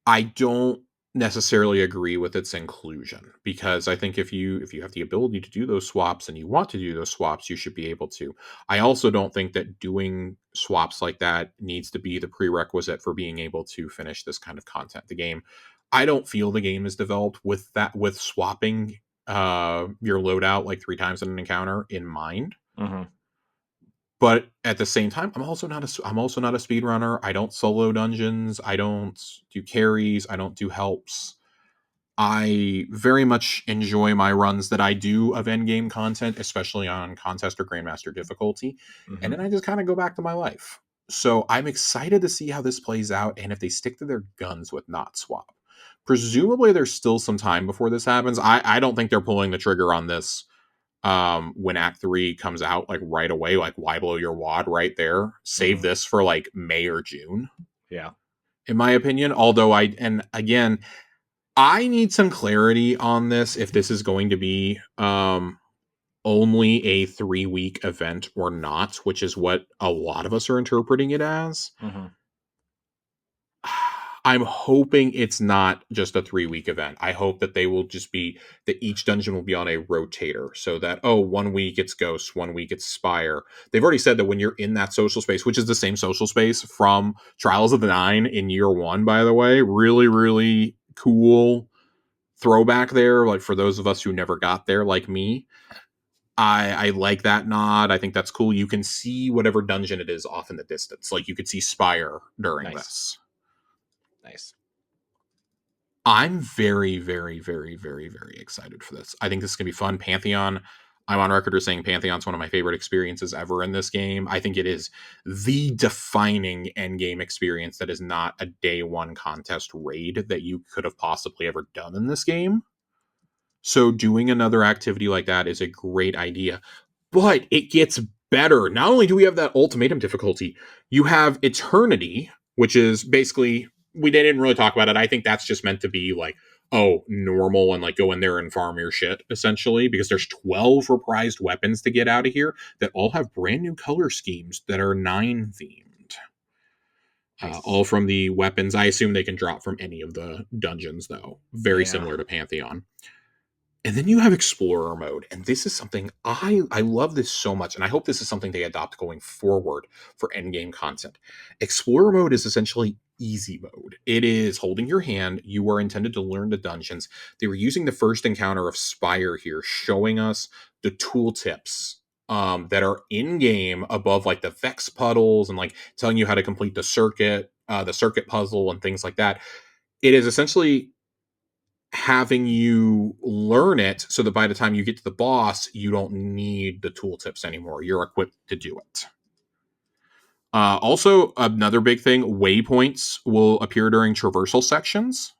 I don't necessarily agree with its inclusion because I think if you have the ability to do those swaps and you want to do those swaps, you should be able to. I also don't think that doing swaps like that needs to be the prerequisite for being able to finish this kind of content. The game, I don't feel the game is developed with swapping your loadout like 3 times in an encounter in mind. Mm-hmm. But at the same time, I'm also not a speedrunner. I don't solo dungeons. I don't do carries. I don't do helps. I very much enjoy my runs that I do of endgame content, especially on contest or grandmaster difficulty. Mm-hmm. And then I just kind of go back to my life. So I'm excited to see how this plays out and if they stick to their guns with Not Swap. Presumably there's still some time before this happens. I don't think they're pulling the trigger on this when Act 3 comes out, like right away. Like, why blow your wad right there? Save this for like May or June. Yeah, in my opinion. Although I need some clarity on this, if this is going to be only a 3-week event or not, which is what a lot of us are interpreting it as. Mm-hmm. I'm hoping it's not just a 3-week event. I hope that they will just be that each dungeon will be on a rotator, so that 1 week it's Ghost, 1 week it's Spire. They've already said that when you're in that social space, which is the same social space from Trials of the Nine in year 1, by the way, really, really cool throwback there. Like for those of us who never got there, like me, I like that nod. I think that's cool. You can see whatever dungeon it is off in the distance. Like you could see Spire during this. Nice. I'm very, very, very, very, very excited for this. I think this is going to be fun. Pantheon, I'm on record as saying Pantheon's one of my favorite experiences ever in this game. I think it is the defining endgame experience that is not a day one contest raid that you could have possibly ever done in this game. So doing another activity like that is a great idea. But it gets better. Not only do we have that ultimatum difficulty, you have Eternity, which is basically, we didn't really talk about it. I think that's just meant to be like, oh, normal and like go in there and farm your shit, essentially, because there's 12 reprised weapons to get out of here that all have brand new color schemes that are 9 themed. Nice. All from the weapons. I assume they can drop from any of the dungeons, though. Very similar to Pantheon. And then you have Explorer mode, and this is something I love this so much, and I hope this is something they adopt going forward for endgame content. Explorer mode is essentially easy mode. It is holding your hand. You are intended to learn the dungeons. They were using the first encounter of Spire here, showing us the tooltips that are in-game above like the Vex puddles and like telling you how to complete the circuit puzzle and things like that. It is essentially having you learn it so that by the time you get to the boss, you don't need the tooltips anymore. You're equipped to do it. Also, another big thing, waypoints will appear during traversal sections.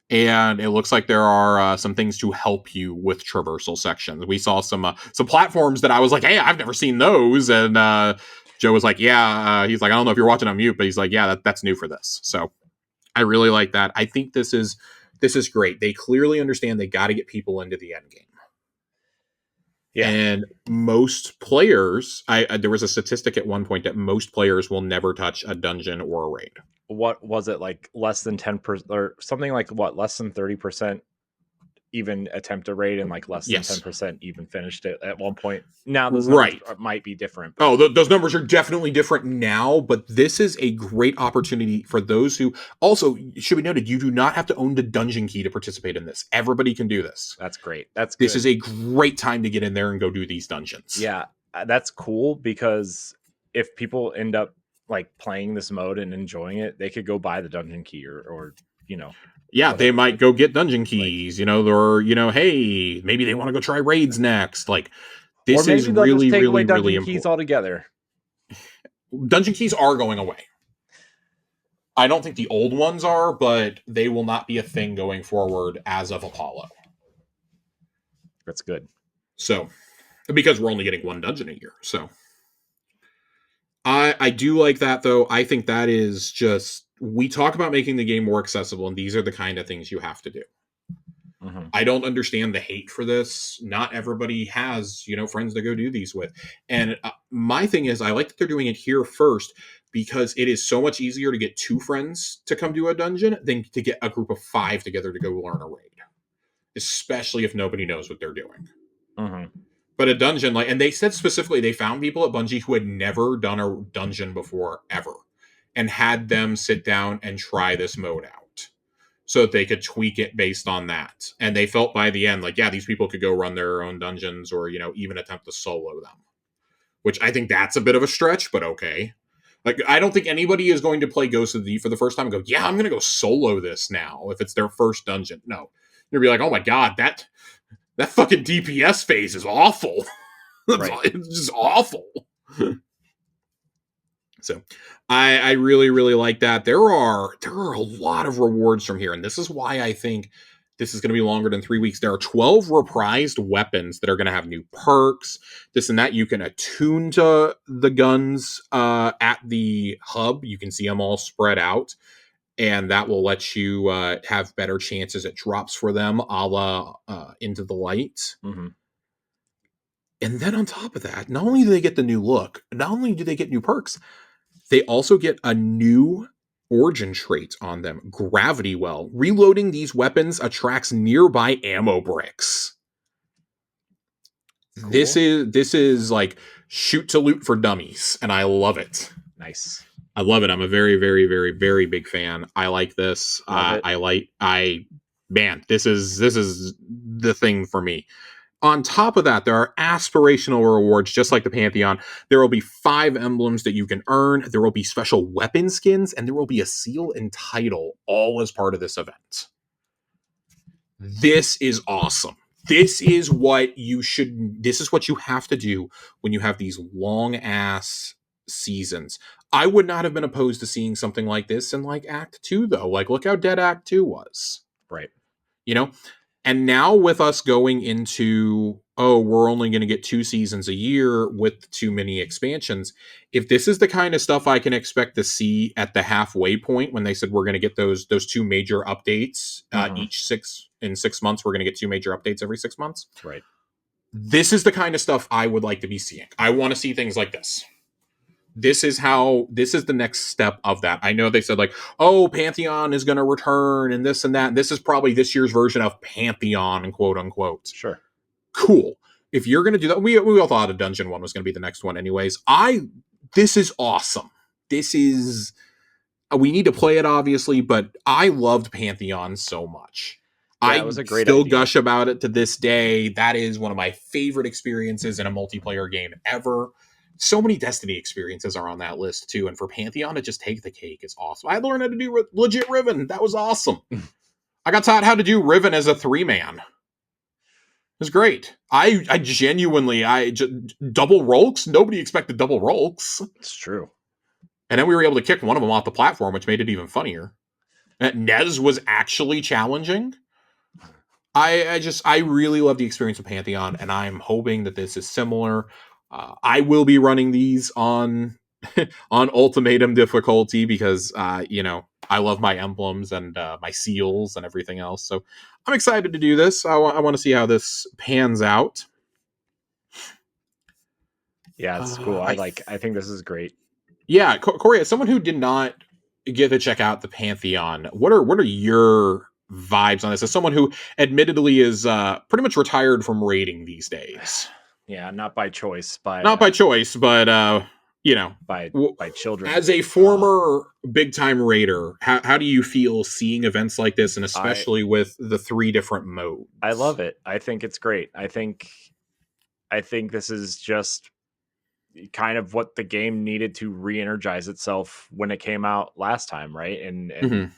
And it looks like there are some things to help you with traversal sections. We saw some platforms that I was like, hey, I've never seen those. And Joe was like, yeah. He's like, I don't know if you're watching on mute, but he's like, yeah, that's new for this. So I really like that. I think this is great. They clearly understand they got to get people into the end game. Yeah. And most players, there was a statistic at one point that most players will never touch a dungeon or a raid. What was it, like less than 10% or something, like what, less than 30% even attempt a raid, and like less than 10% even finished it at one point? Now those numbers might be different. Those numbers are definitely different now, but this is a great opportunity for those who also should be noted. You do not have to own the dungeon key to participate in this. Everybody can do this. That's great. This is a great time to get in there and go do these dungeons. Yeah, that's cool, because if people end up like playing this mode and enjoying it, they could go buy the dungeon key or you know. Yeah, they might go get dungeon keys, or, hey, maybe they want to go try raids next. Like, this is really, really, really important. Keys altogether. Dungeon keys are going away. I don't think the old ones are, but they will not be a thing going forward as of Apollo. That's good. So, because we're only getting one dungeon a year. So, I do like that, though. I think that is just... We talk about making the game more accessible, and these are the kind of things you have to do. Mm-hmm. I don't understand the hate for this. Not everybody has, friends to go do these with. And my thing is, I like that they're doing it here first, because it is so much easier to get 2 friends to come do a dungeon than to get a group of 5 together to go learn a raid. Especially if nobody knows what they're doing. Mm-hmm. But a dungeon, and they said specifically, they found people at Bungie who had never done a dungeon before, ever. And had them sit down and try this mode out so that they could tweak it based on that. And they felt by the end, like, yeah, these people could go run their own dungeons or, even attempt to solo them. Which I think that's a bit of a stretch, but okay. Like, I don't think anybody is going to play Ghost of the Deep for the first time and go, yeah, I'm going to go solo this now if it's their first dungeon. No. You're going to be like, oh my God, that fucking DPS phase is awful. Right. It's just awful. So I really, really like that. There are a lot of rewards from here. And this is why I think this is going to be longer than 3 weeks. There are 12 reprised weapons that are going to have new perks, this and that. You can attune to the guns at the hub. You can see them all spread out. And that will let you have better chances at drops for them, a la Into the Light. Mm-hmm. And then on top of that, not only do they get the new look, not only do they get new perks, they also get a new origin trait on them, Gravity Well. Reloading these weapons attracts nearby ammo bricks. Cool. This is like shoot to loot for dummies, and I love it. Nice. I love it. I'm a very, very, very, very big fan. I like this. Man, this is the thing for me. On top of that, there are aspirational rewards, just like the Pantheon. There will be 5 emblems that you can earn. There will be special weapon skins, and there will be a seal and title, all as part of this event. This is awesome. This is what you should. This is what you have to do when you have these long ass seasons. I would not have been opposed to seeing something like this in like Act 2, though. Like, look how dead Act 2 was. Right. You know? And now with us going into, oh, we're only going to get 2 seasons a year with too many expansions. If this is the kind of stuff I can expect to see at the halfway point when they said we're going to get those 2 major updates each 6 months, we're going to get 2 major updates every 6 months. Right. This is the kind of stuff I would like to be seeing. I want to see things like this. This is the next step of that. I know they said like, oh, Pantheon is going to return and this and that. This is probably this year's version of Pantheon, and quote unquote. Sure. Cool. If you're going to do that, we all thought a Dungeon one was going to be the next one anyways. This is awesome. This is, we need to play it obviously, but I loved Pantheon so much. Yeah, I it was a great still idea. gush about it to this day. That is one of my favorite experiences in a multiplayer game ever. So many Destiny experiences are on that list too, and for Pantheon to just take the cake is awesome. I learned how to do legit Riven. That was awesome. I got taught how to do Riven as a 3-man. It was great. I genuinely, double Rolks. Nobody expected double Rolks. It's true. And then we were able to kick one of them off the platform, which made it even funnier. Nez was actually challenging. I really love the experience of Pantheon, and I'm hoping that this is similar. I will be running these on ultimatum difficulty because I love my emblems and my seals and everything else. So I'm excited to do this. I want to see how this pans out. Yeah, it's cool. I think this is great. Yeah, Corey, as someone who did not get to check out the Pantheon, what are your vibes on this? As someone who admittedly is pretty much retired from raiding these days. Yeah, not by choice, but by children. As a former big time raider, how do you feel seeing events like this, and especially with the 3 different modes? I love it. I think it's great. I think this is just kind of what the game needed to re-energize itself when it came out last time, right? And I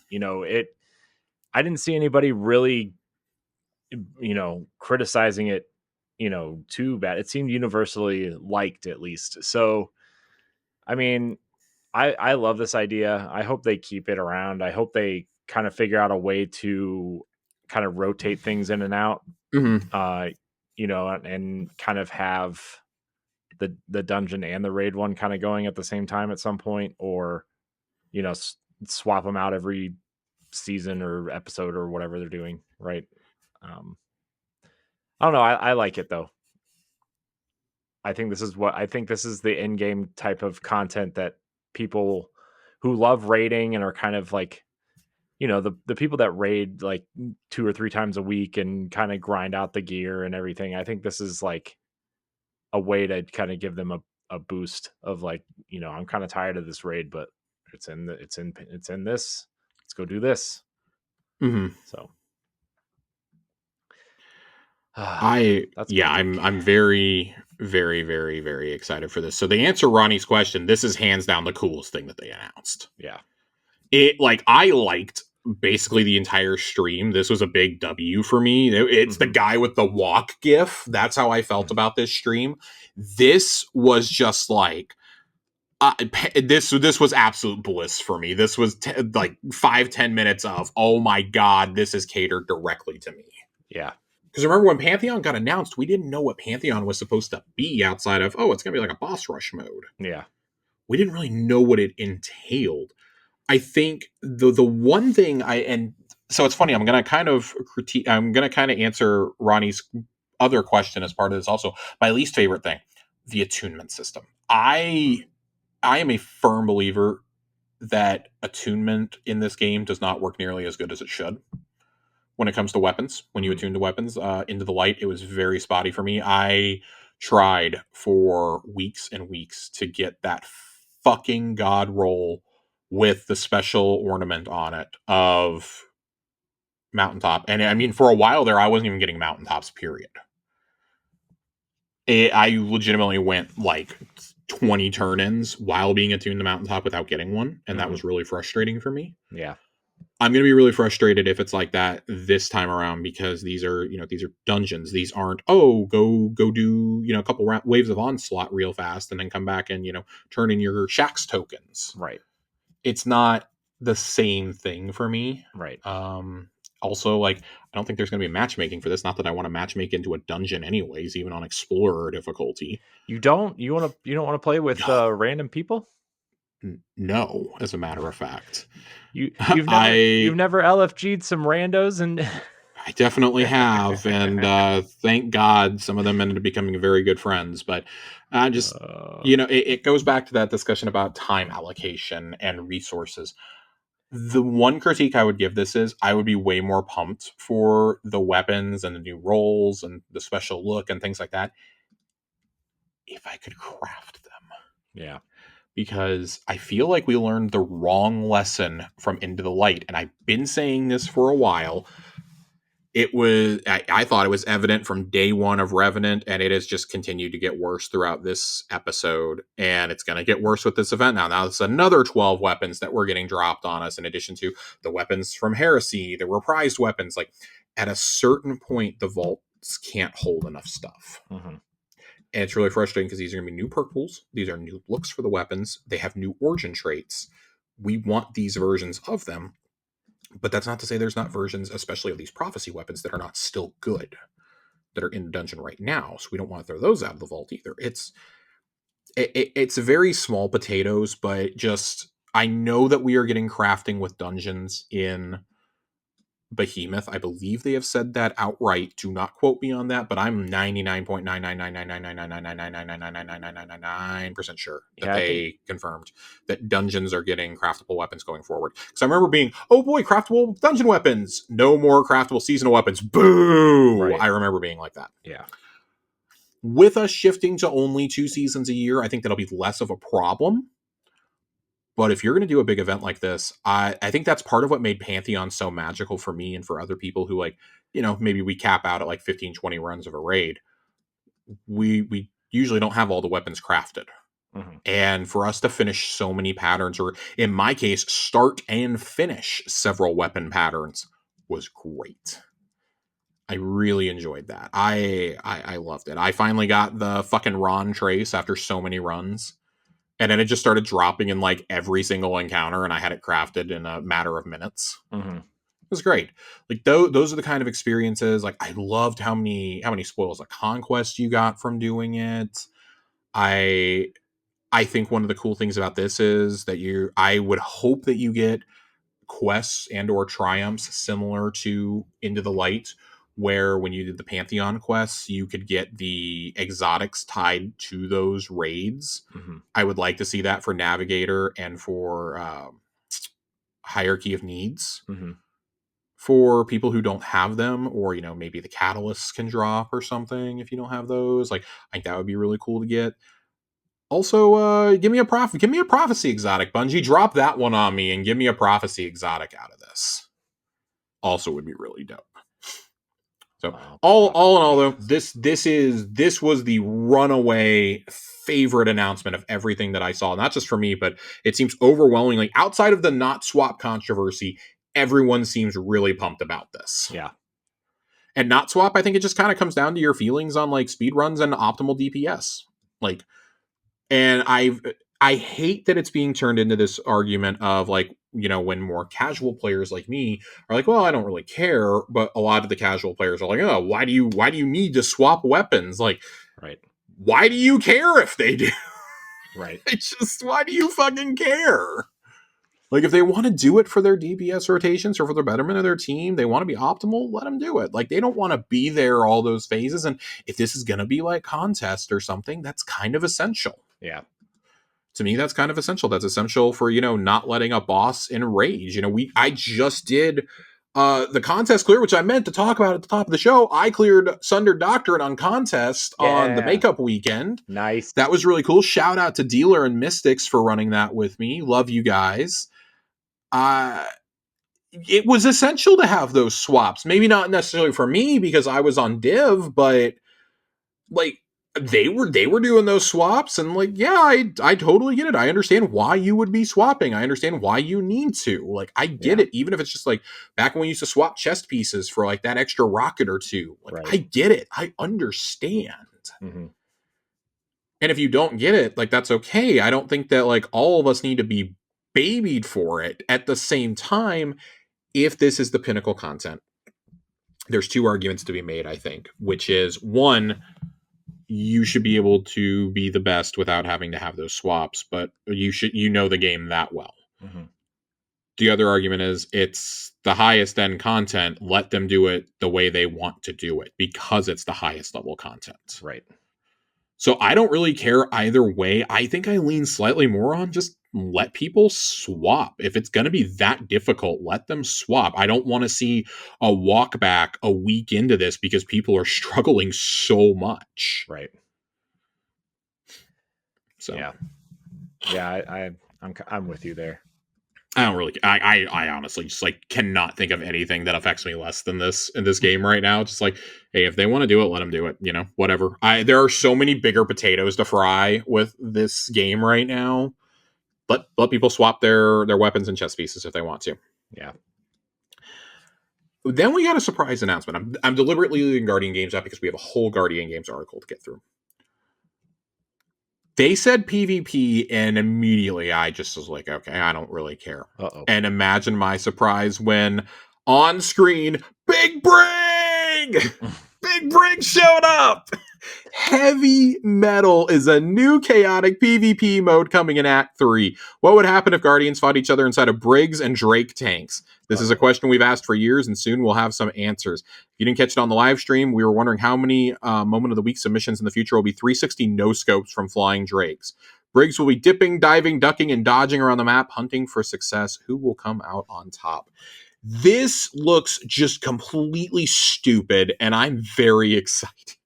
didn't see anybody really criticizing it too bad. It seemed universally liked, at least. So I mean, I love this idea. I hope they keep it around. I hope they kind of figure out a way to kind of rotate things in and out, and kind of have the dungeon and the raid one kind of going at the same time at some point, or, swap them out every season or episode or whatever they're doing. Right. I don't know. I like it though. I think this is the end game type of content that people who love raiding and are kind of like, the people that raid like 2 or 3 times a week and kind of grind out the gear and everything. I think this is like a way to kind of give them a boost of like, I'm kind of tired of this raid, but it's in this. Let's go do this. Mm-hmm. So I'm very, very, very, very excited for this. So to answer Ronnie's question, this is hands down the coolest thing that they announced. Yeah. I liked basically the entire stream. This was a big W for me. It's the guy with the walk gif. That's how I felt about this stream. This was just like, this was absolute bliss for me. This was 5-10 minutes of, oh my God, this is catered directly to me. Yeah. Because remember when Pantheon got announced, we didn't know what Pantheon was supposed to be outside of, it's going to be like a boss rush mode. Yeah. We didn't really know what it entailed. I think the one thing so it's funny, I'm going to kind of answer Ronnie's other question as part of this also. My least favorite thing, the attunement system. I am a firm believer that attunement in this game does not work nearly as good as it should. When it comes to weapons, when you attune to weapons into the light, it was very spotty for me. I tried for weeks and weeks to get that fucking god roll with the special ornament on it of Mountaintop. And I mean, for a while there, I wasn't even getting Mountaintops, period. I legitimately went like 20 turn-ins while being attuned to Mountaintop without getting one, and that was really frustrating for me. Yeah. I'm going to be really frustrated if it's like that this time around, because these are dungeons. These aren't, go do, a couple waves of onslaught real fast and then come back and, turn in your Shax tokens. Right. It's not the same thing for me. Right. Also, like, I don't think there's going to be matchmaking for this. Not that I want to matchmake into a dungeon anyways, even on Explorer difficulty. You don't want to play with random people? No, as a matter of fact. You've never LFG'd some randos, and I definitely have, and thank God some of them ended up becoming very good friends. But it goes back to that discussion about time allocation and resources. The one critique I would give this is I would be way more pumped for the weapons and the new rolls and the special look and things like that if I could craft them. Yeah. Because I feel like we learned the wrong lesson from Into the Light. And I've been saying this for a while. I thought it was evident from day one of Revenant, and it has just continued to get worse throughout this episode. And it's going to get worse with this event now. Now it's another 12 weapons that were getting dropped on us, in addition to the weapons from Heresy, the reprised weapons. Like, at a certain point, the vaults can't hold enough stuff. Mm-hmm. And it's really frustrating because these are going to be new perk pools. These are new looks for the weapons. They have new origin traits. We want these versions of them. But that's not to say there's not versions, especially of these prophecy weapons, that are not still good, that are in the dungeon right now. So we don't want to throw those out of the vault either. It's very small potatoes, but just, I know that we are getting crafting with dungeons in Behemoth. I believe they have said that outright. Do not quote me on that, but I'm 99.999999999999999% sure that they confirmed that dungeons are getting craftable weapons going forward. Because I remember being, oh boy, craftable dungeon weapons, no more craftable seasonal weapons. Boo! Right. I remember being like that. Yeah. With us shifting to only 2 seasons a year, I think that'll be less of a problem. But if you're going to do a big event like this, I think that's part of what made Pantheon so magical for me and for other people who, like, maybe we cap out at like 15, 20 runs of a raid. We usually don't have all the weapons crafted. Mm-hmm. And for us to finish so many patterns, or in my case, start and finish several weapon patterns, was great. I really enjoyed that. I loved it. I finally got the fucking Ron Trace after so many runs. And then it just started dropping in like every single encounter, and I had it crafted in a matter of minutes. Mm-hmm. It was great. Like those are the kind of experiences. Like, I loved how many spoils of conquest you got from doing it. I think one of the cool things about this is that I would hope that you get quests and or triumphs similar to Into the Light, where when you did the Pantheon quests, you could get the exotics tied to those raids. Mm-hmm. I would like to see that for Navigator and for Hierarchy of Needs. Mm-hmm. For people who don't have them, or, maybe the catalysts can drop or something if you don't have those. Like, I think that would be really cool to get. Also, give me a prophecy exotic, Bungie. Drop that one on me and give me a prophecy exotic out of this. Also would be really dope. So all in all, though, this was the runaway favorite announcement of everything that I saw. Not just for me, but it seems overwhelmingly, outside of the not swap controversy, everyone seems really pumped about this. Yeah. And not swap, I think it just kind of comes down to your feelings on like speed runs and optimal DPS. Like, and I hate that it's being turned into this argument of like, when more casual players like me are like, well, I don't really care. But a lot of the casual players are like, oh, why do you need to swap weapons? Like, right. Why do you care if they do? Right. It's just, why do you fucking care? Like, if they want to do it for their DPS rotations or for the betterment of their team, they want to be optimal, let them do it. Like, they don't want to be there all those phases. And if this is going to be like contest or something, that's kind of essential. Yeah. To me, that's kind of essential. That's essential for, not letting a boss enrage. I just did the contest clear, which I meant to talk about at the top of the show. I cleared Sundered Doctrine on contest on the makeup weekend. Nice. That was really cool. Shout out to Dealer and Mystics for running that with me. Love you guys. It was essential to have those swaps. Maybe not necessarily for me because I was on div, but like, they were doing those swaps, and like, yeah, I totally get it. I understand why you would be swapping. I understand why you need to. Like, I get it. Even if it's just like back when we used to swap chest pieces for like that extra rocket or two. Like, I get it. I understand. Mm-hmm. And if you don't get it, like, that's okay. I don't think that like all of us need to be babied for it. At the same time, if this is the pinnacle content, there's two arguments to be made, I think, which is one, you should be able to be the best without having to have those swaps, but you know the game that well. Mm-hmm. The other argument is it's the highest end content. Let them do it the way they want to do it because it's the highest level content. Right. So I don't really care either way. I think I lean slightly more on just let people swap. If it's going to be that difficult, let them swap. I don't want to see a walk back a week into this because people are struggling so much. Right. So yeah, I'm with you there. I don't really. I honestly just like cannot think of anything that affects me less than this in this game right now. Just like, hey, if they want to do it, let them do it. You know, whatever. There are so many bigger potatoes to fry with this game right now. Let people swap their weapons and chess pieces if they want to. Yeah. Then we got a surprise announcement. I'm deliberately leaving Guardian Games out because we have a whole Guardian Games article to get through. They said PvP, and immediately I just was like, okay, I don't really care. Uh-oh. And imagine my surprise when on screen, Big Bring! Big Bring showed up! Heavy Metal is a new chaotic PvP mode coming in Act 3. What would happen if Guardians fought each other inside of Briggs and Drake tanks? This is a question we've asked for years, and soon we'll have some answers. If you didn't catch it on the live stream, we were wondering how many Moment of the Week submissions in the future will be 360 no-scopes from flying Drakes. Briggs will be dipping, diving, ducking, and dodging around the map, hunting for success. Who will come out on top? This looks just completely stupid, and I'm very excited.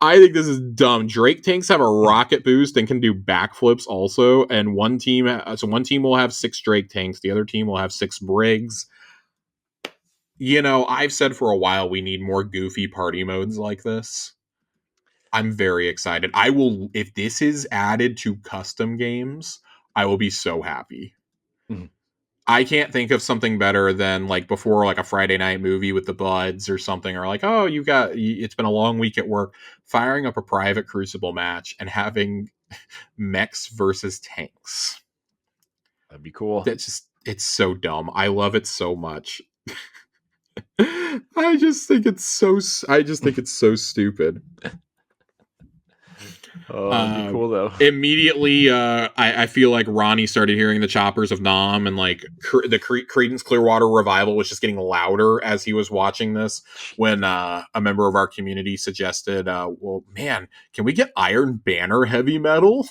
I think this is dumb. Drake tanks have a rocket boost and can do backflips also, and one team will have 6 Drake tanks, the other team will have 6 Briggs. You know, I've said for a while we need more goofy party modes like this. I'm very excited. I will, if this is added to custom games, I will be so happy. Mm-hmm. I can't think of something better than like before, like a Friday night movie with the buds or something, or like, oh, it's been a long week at work, firing up a private Crucible match and having mechs versus tanks. That'd be cool. It's so dumb. I love it so much. I just think it's so stupid. Oh, that'd be cool though. Immediately, I feel like Ronnie started hearing the choppers of Nam, and like the Creedence Clearwater Revival was just getting louder as he was watching this. When a member of our community suggested, "Well, man, can we get Iron Banner heavy metal?"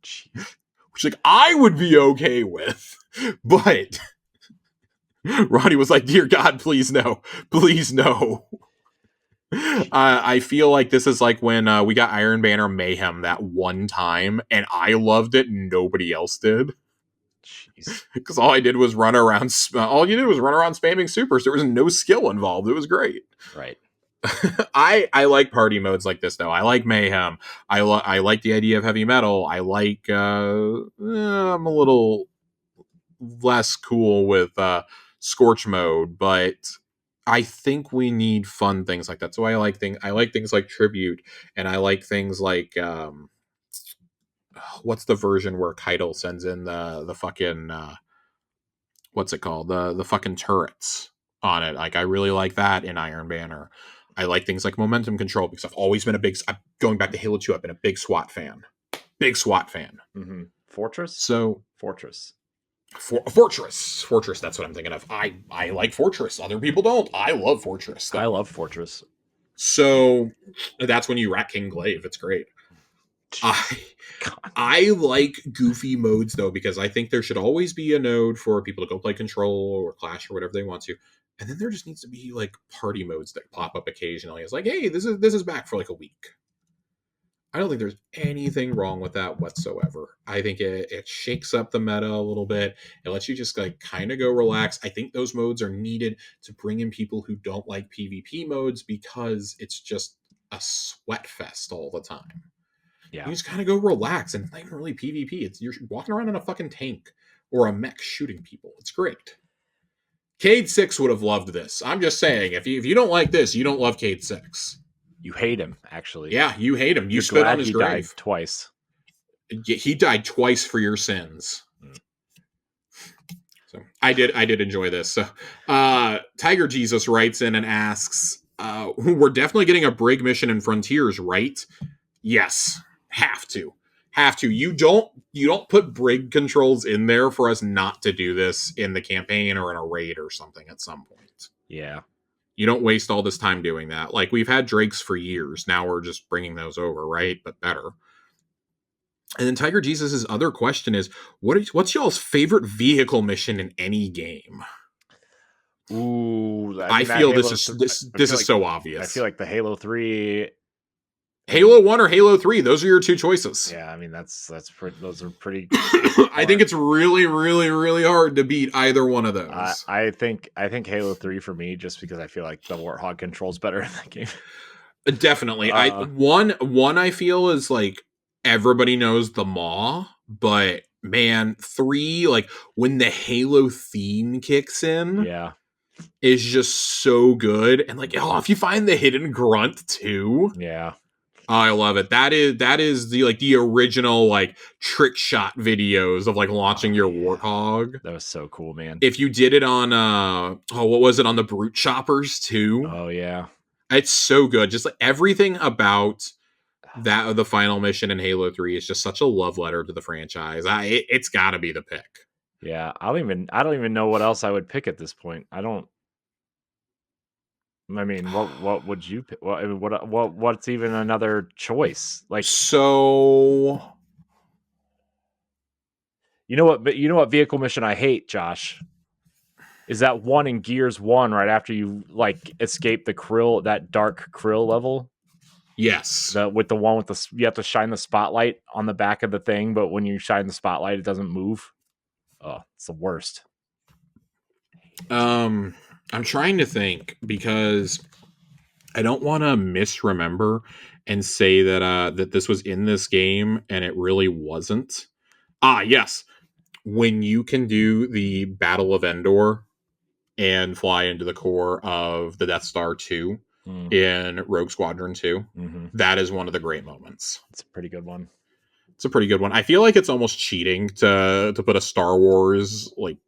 Which like I would be okay with, but Ronnie was like, "Dear God, please no, please no." I feel like this is like when we got Iron Banner Mayhem that one time, and I loved it, and nobody else did. Jeez, because all I did was run around. All you did was run around spamming supers. There was no skill involved. It was great. Right. I like party modes like this though. I like Mayhem. I like the idea of heavy metal. I like. I'm a little less cool with Scorch mode, but I think we need fun things like that. So I like things like Tribute, and I like things like what's the version where Keitel sends in the fucking what's it called? The fucking turrets on it. Like I really like that in Iron Banner. I like things like momentum control because I've always been going back to Halo 2, I've been a big SWAT fan. Mm-hmm. Fortress. Fortress, that's what I'm thinking of. I like Fortress. Other people don't. I love Fortress though. I love Fortress. So that's when you Rat King Glaive. It's great. I like goofy modes though, because I think there should always be a node for people to go play Control or Clash or whatever they want to. And then there just needs to be like party modes that pop up occasionally. It's like, hey, this is back for like a week. I don't think there's anything wrong with that whatsoever. I think it shakes up the meta a little bit. It lets you just like kind of go relax. I think those modes are needed to bring in people who don't like PvP modes because it's just a sweat fest all the time. Yeah. You just kind of go relax, and it's not even really PvP. You're walking around in a fucking tank or a mech shooting people. It's great. Cade 6 would have loved this. I'm just saying, if you don't like this, you don't love Cade 6. You hate him, actually. Yeah, you hate him. You You're spit glad on his he grave. died twice. He died twice for your sins. So I did enjoy this. So Tiger Jesus writes in and asks, we're definitely getting a brig mission in Frontiers, right? Yes. Have to. You don't put brig controls in there for us not to do this in the campaign or in a raid or something at some point. Yeah. You don't waste all this time doing that. Like, we've had Drakes for years. Now we're just bringing those over, right? But better. And then Tiger Jesus' other question is, what's y'all's favorite vehicle mission in any game? Ooh, I feel this is so obvious. I feel like the Halo 3, Halo 1 or Halo 3, those are your two choices. Yeah, I mean those are pretty I think it's really, really, really hard to beat either one of those. I think Halo 3 for me, just because I feel like the Warthog controls better in that game. Definitely. One I feel is like everybody knows the Maw, but man, 3, like when the Halo theme kicks in, yeah, is just so good. And like, if you find the hidden grunt too, yeah, I love it. That is the original like trick shot videos of like launching your Warthog. That was so cool, man. If you did it on what was it, on the Brute Choppers too? Oh yeah. It's so good. Just like everything about that, the final mission in Halo 3 is just such a love letter to the franchise. It's got to be the pick. Yeah, I don't even know what else I would pick at this point. I mean, what would you pick? What's even another choice? Like, so you know what vehicle mission I hate, Josh? Is that one in Gears 1 right after you like escape the Krill, that dark Krill level? Yes. With the one with you have to shine the spotlight on the back of the thing, but when you shine the spotlight, it doesn't move. Oh, it's the worst. I'm trying to think because I don't want to misremember and say that this was in this game and it really wasn't. Yes. When you can do the Battle of Endor and fly into the core of the Death Star 2 in Rogue Squadron 2, that is one of the great moments. It's a pretty good one. It's a pretty good one. I feel like it's almost cheating to put a Star Wars like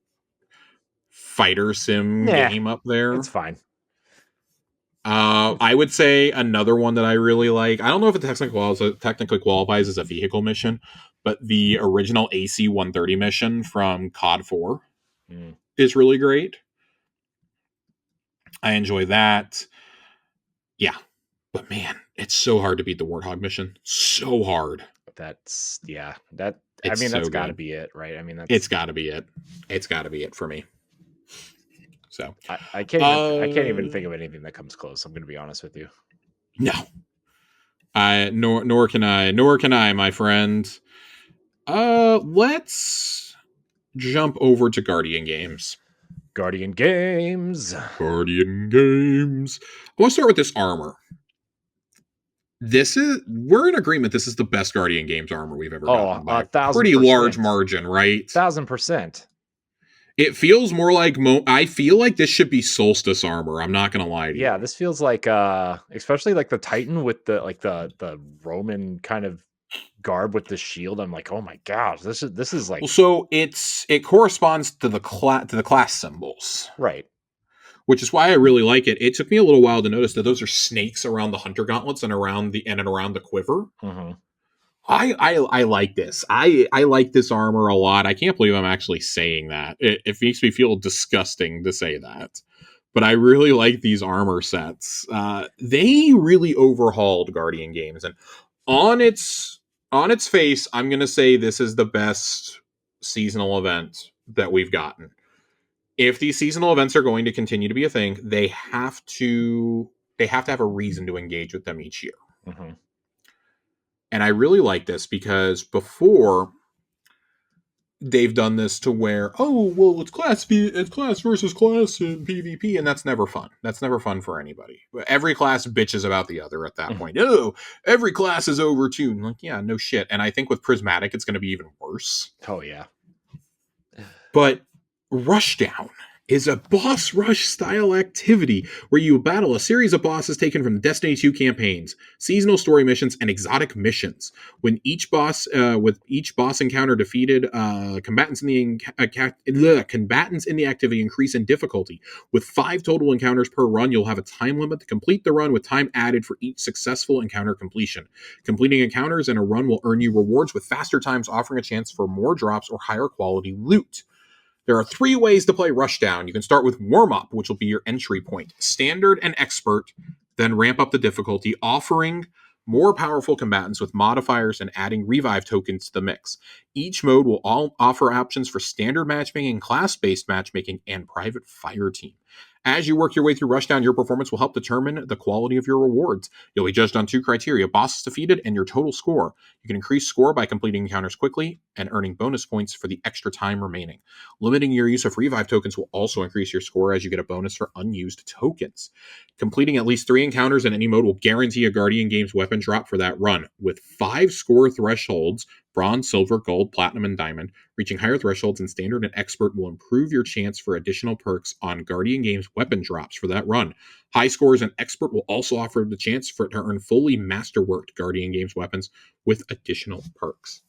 fighter sim game up there. It's fine. I would say another one that I really like. I don't know if it technically qualifies as a vehicle mission, but the original AC-130 mission from COD 4 is really great. I enjoy that. Yeah. But man, it's so hard to beat the Warthog mission. So hard. That's got to be it, right? I mean, it's got to be it. It's got to be it for me. So I can't even think of anything that comes close. I'm going to be honest with you. No. Nor can I, my friend. Let's jump over to Guardian Games. Guardian Games. I want to start with this armor. We're in agreement. This is the best Guardian Games armor we've ever gotten by a pretty large margin, right? 1000%. It feels more like I feel like this should be Solstice armor. I'm not gonna lie to you. Yeah, this feels like especially like the Titan with the Roman kind of garb with the shield. I'm like, oh my gosh, this is like. Well, so it corresponds to the class symbols, right? Which is why I really like it. It took me a little while to notice that those are snakes around the hunter gauntlets and around the quiver. Mm-hmm. I like this. I like this armor a lot. I can't believe I'm actually saying that. It makes me feel disgusting to say that. But I really like these armor sets. They really overhauled Guardian Games. And on its face, I'm going to say this is the best seasonal event that we've gotten. If these seasonal events are going to continue to be a thing, they have to have a reason to engage with them each year. Mm-hmm. And I really like this because before, they've done this to where, oh, well, it's class versus class in PvP, and that's never fun. That's never fun for anybody. Every class bitches about the other at that point. Oh, every class is overtuned. Like, yeah, no shit. And I think with Prismatic, it's going to be even worse. Oh, yeah. But Rushdown is a boss rush style activity where you battle a series of bosses taken from Destiny 2 campaigns, seasonal story missions, and exotic missions. When each boss, with each boss encounter defeated, combatants in the activity increase in difficulty. With 5 total encounters per run, you'll have a time limit to complete the run with time added for each successful encounter completion. Completing encounters in a run will earn you rewards with faster times, offering a chance for more drops or higher quality loot. There are 3 ways to play Rushdown. You can start with Warm-Up, which will be your entry point, Standard and Expert, then ramp up the difficulty, offering more powerful combatants with modifiers and adding revive tokens to the mix. Each mode will all offer options for standard matchmaking, class-based matchmaking, and private fire team. As you work your way through Rushdown, your performance will help determine the quality of your rewards. You'll be judged on 2 criteria, bosses defeated and your total score. You can increase score by completing encounters quickly and earning bonus points for the extra time remaining. Limiting your use of revive tokens will also increase your score as you get a bonus for unused tokens. Completing at least 3 encounters in any mode will guarantee a Guardian Games weapon drop for that run. With 5 score thresholds, bronze, silver, gold, platinum, and diamond, reaching higher thresholds in standard and expert will improve your chance for additional perks on Guardian Games weapon drops for that run. High scores in expert will also offer the chance to earn fully masterworked Guardian Games weapons with additional perks.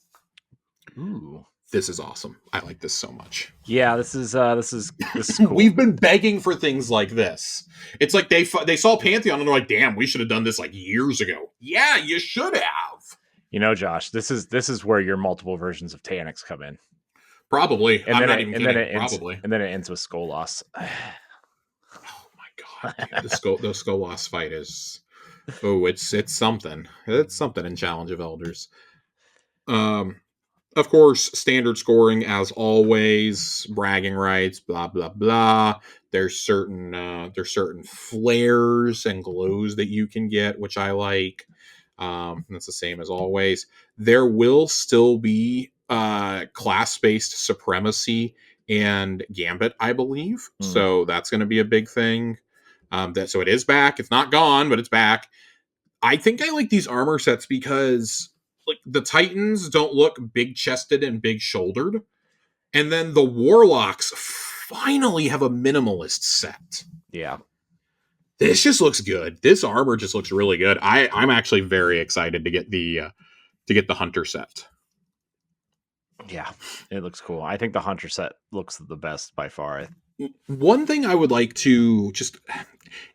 Ooh. This is awesome. I like this so much. Yeah, this is cool. We've been begging for things like this. It's like they saw Pantheon and they're like, "Damn, we should have done this like years ago." Yeah, you should have. You know, Josh, this is where your multiple versions of Taniks come in. Probably. And I'm then not it, even and kidding. then it Probably. ends, and then it ends with Skull Loss. Oh my god, dude. The Skull Loss fight is it's something. It's something in Challenge of Elders. Of course, standard scoring as always, bragging rights, blah blah blah. There's certain flares and glows that you can get, which I like. That's the same as always. There will still be class-based supremacy and Gambit, I believe. So that's going to be a big thing. So it is back. It's not gone, but it's back. I think I like these armor sets because like the Titans don't look big-chested and big-shouldered, and then the Warlocks finally have a minimalist set. Yeah. This just looks good. This armor just looks really good. I'm actually very excited to get the Hunter set. Yeah, it looks cool. I think the Hunter set looks the best by far. One thing I would like to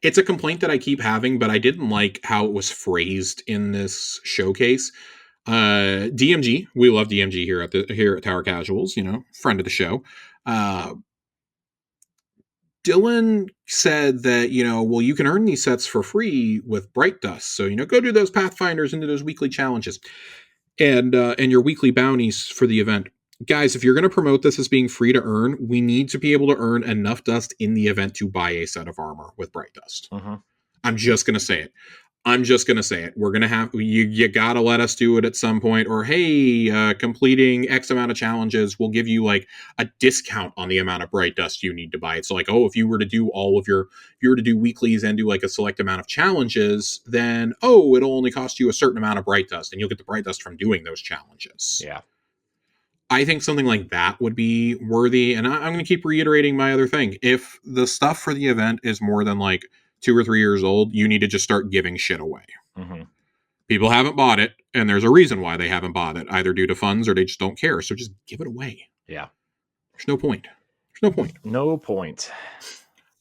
it's a complaint that I keep having, but I didn't like how it was phrased in this showcase. DMG, we love DMG here at Tower Casuals, friend of the show. Dylan said that, well, you can earn these sets for free with Bright Dust. So, go do those Pathfinders and do those weekly challenges and your weekly bounties for the event. Guys, if you're going to promote this as being free to earn, we need to be able to earn enough dust in the event to buy a set of armor with Bright Dust. Uh-huh. I'm just going to say it. We're going to have, you got to let us do it at some point. Or, hey, completing X amount of challenges will give you like a discount on the amount of Bright Dust you need to buy. It's like, if you were to do weeklies and do like a select amount of challenges, then, it'll only cost you a certain amount of Bright Dust and you'll get the Bright Dust from doing those challenges. Yeah. I think something like that would be worthy. And I'm going to keep reiterating my other thing. If the stuff for the event is more than like 2 or 3 years old, you need to just start giving shit away. Mm-hmm. People haven't bought it, and there's a reason why they haven't bought it, either due to funds or they just don't care. So just give it away. Yeah. There's no point. No point.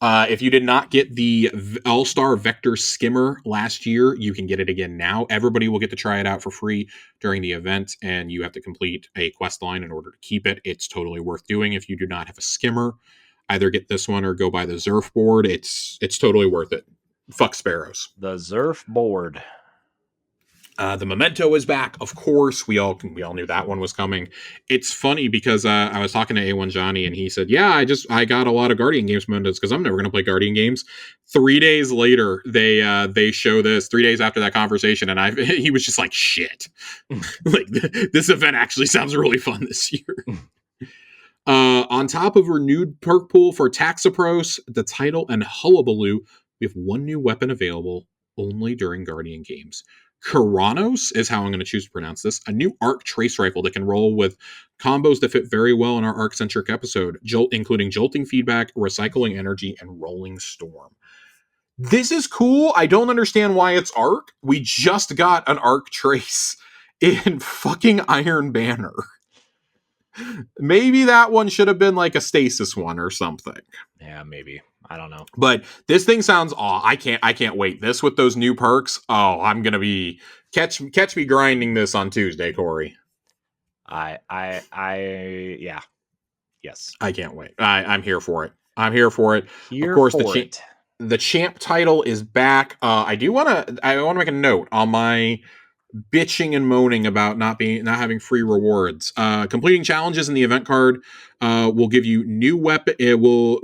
If you did not get the All-Star Vector Skimmer last year, you can get it again now. Everybody will get to try it out for free during the event, and you have to complete a quest line in order to keep it. It's totally worth doing if you do not have a skimmer. Either get this one or go buy the Zerf board. It's totally worth it. Fuck sparrows. The Zerf board. The Memento is back, of course. We all knew that one was coming. It's funny because I was talking to A1 Johnny and he said, "Yeah, I got a lot of Guardian Games Mementos because I'm never going to play Guardian games." 3 days later, they show this. 3 days after that conversation, and he was just like, "Shit, like this event actually sounds really fun this year." On top of renewed perk pool for Taxapros, the title, and Hullabaloo, we have one new weapon available only during Guardian games. Kuranos is how I'm going to choose to pronounce this. A new arc trace rifle that can roll with combos that fit very well in our arc-centric episode, including jolting feedback, recycling energy, and rolling storm. This is cool. I don't understand why it's arc. We just got an arc trace in fucking Iron Banner. Maybe that one should have been like a stasis one or something. Yeah, maybe. I don't know. But this thing sounds I can't wait. This with those new perks. Oh, I'm gonna be catch me grinding this on Tuesday, Corey. Yeah. Yes. I can't wait. I'm here for it. I'm here for it. Here of course, for the champ title is back. I want to make a note on my bitching and moaning about not having free rewards. Completing challenges in the event card will give you new weapon. It will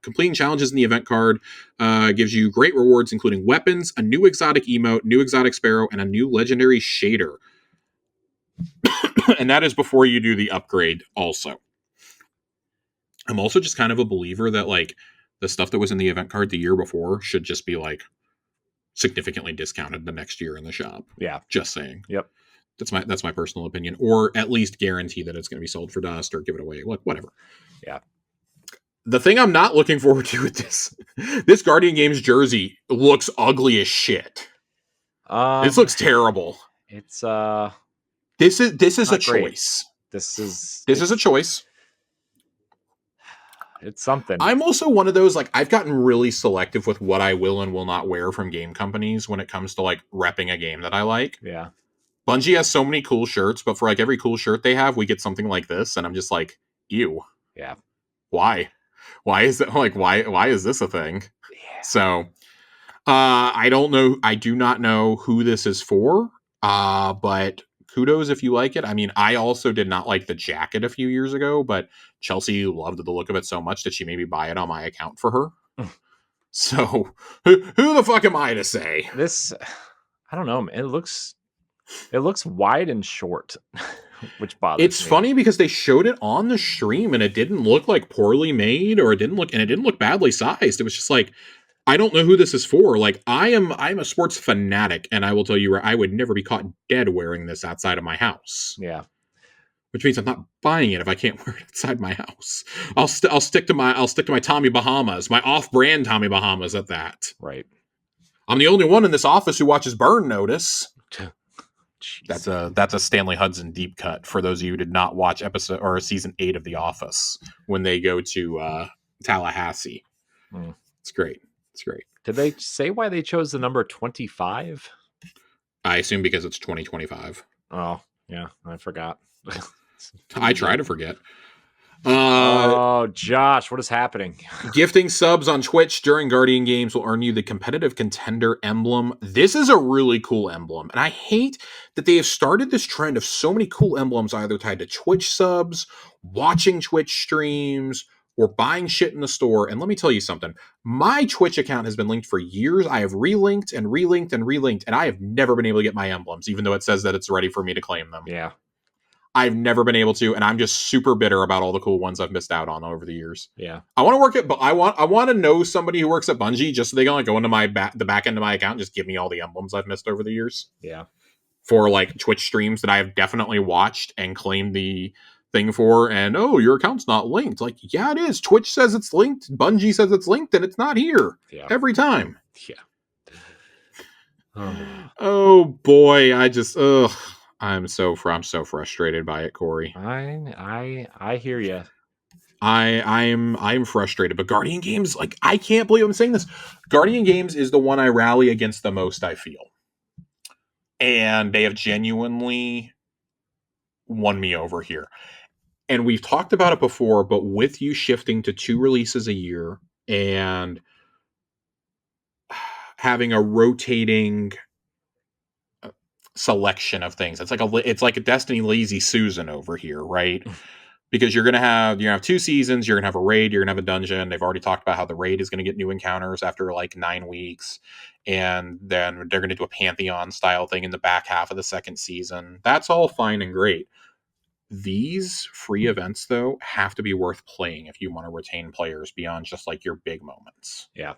completing challenges in the event card gives you great rewards, including weapons, a new exotic emote, new exotic sparrow, and a new legendary shader. And that is before you do the upgrade. Also, I'm also just kind of a believer that like the stuff that was in the event card the year before should just be like significantly discounted the next year in the shop. Yeah. Just saying. Yep. That's my personal opinion. Or at least guarantee that it's going to be sold for dust or give it away. Whatever. Yeah. The thing I'm not looking forward to with this Guardian Games jersey looks ugly as shit. This looks terrible. It's this is a choice. This is a choice. It's something. I'm also one of those, like, I've gotten really selective with what I will and will not wear from game companies when it comes to, like, repping a game that I like. Yeah. Bungie has so many cool shirts, but for, like, every cool shirt they have, we get something like this, and I'm just like, ew. Yeah. Why? Why is it, like, why is this a thing? Yeah. So, I don't know. I do not know who this is for, but kudos if you like it. I mean, I also did not like the jacket a few years ago, but Chelsea loved the look of it so much that she made me buy it on my account for her. So who the fuck am I to say? This, I don't know. It looks wide and short, which bothers me. It's funny because they showed it on the stream and it didn't look like poorly made, or it didn't look badly sized. It was just like, I don't know who this is for. Like, I'm a sports fanatic, and I will tell you, I would never be caught dead wearing this outside of my house. Yeah, which means I'm not buying it if I can't wear it outside my house. I'll stick to my Tommy Bahamas, my off-brand Tommy Bahamas at that. Right. I'm the only one in this office who watches Burn Notice. Jeez. That's a Stanley Hudson deep cut for those of you who did not watch episode or season 8 of The Office when they go to Tallahassee. It's great. It's great. Did they say why they chose the number 25? I assume because it's 2025. Oh, yeah, I forgot. I try to forget. Oh, Josh, what is happening? Gifting subs on Twitch during Guardian games will earn you the competitive contender emblem. This is a really cool emblem, and I hate that they have started this trend of so many cool emblems either tied to Twitch subs, watching Twitch streams, or buying shit in the store. And let me tell you something. My Twitch account has been linked for years. I have relinked and relinked and relinked, and I have never been able to get my emblems, even though it says that it's ready for me to claim them. Yeah. I've never been able to, and I'm just super bitter about all the cool ones I've missed out on over the years. Yeah. I want to work at, but I want to know somebody who works at Bungie just so they can like go into the back end of my account and just give me all the emblems I've missed over the years. Yeah. For like Twitch streams that I have definitely watched and claimed the thing for, and your account's not linked. Like, yeah, it is. Twitch says it's linked. Bungie says it's linked, and it's not here. Yeah. Every time. Yeah. Oh boy, I'm so frustrated by it, Corey. I hear you. I'm frustrated, but Guardian Games, like, I can't believe I'm saying this. Guardian Games is the one I rally against the most, I feel. And they have genuinely won me over here. And we've talked about it before, but with you shifting to 2 releases a year and having a rotating selection of things, it's like a Destiny Lazy Susan over here, right? Because you're gonna have 2 seasons, you're gonna have a raid, you're gonna have a dungeon. They've already talked about how the raid is gonna get new encounters after like 9 weeks, and then they're gonna do a Pantheon style thing in the back half of the second season. That's all fine and great. These free events, though, have to be worth playing if you want to retain players beyond just like your big moments. Yeah.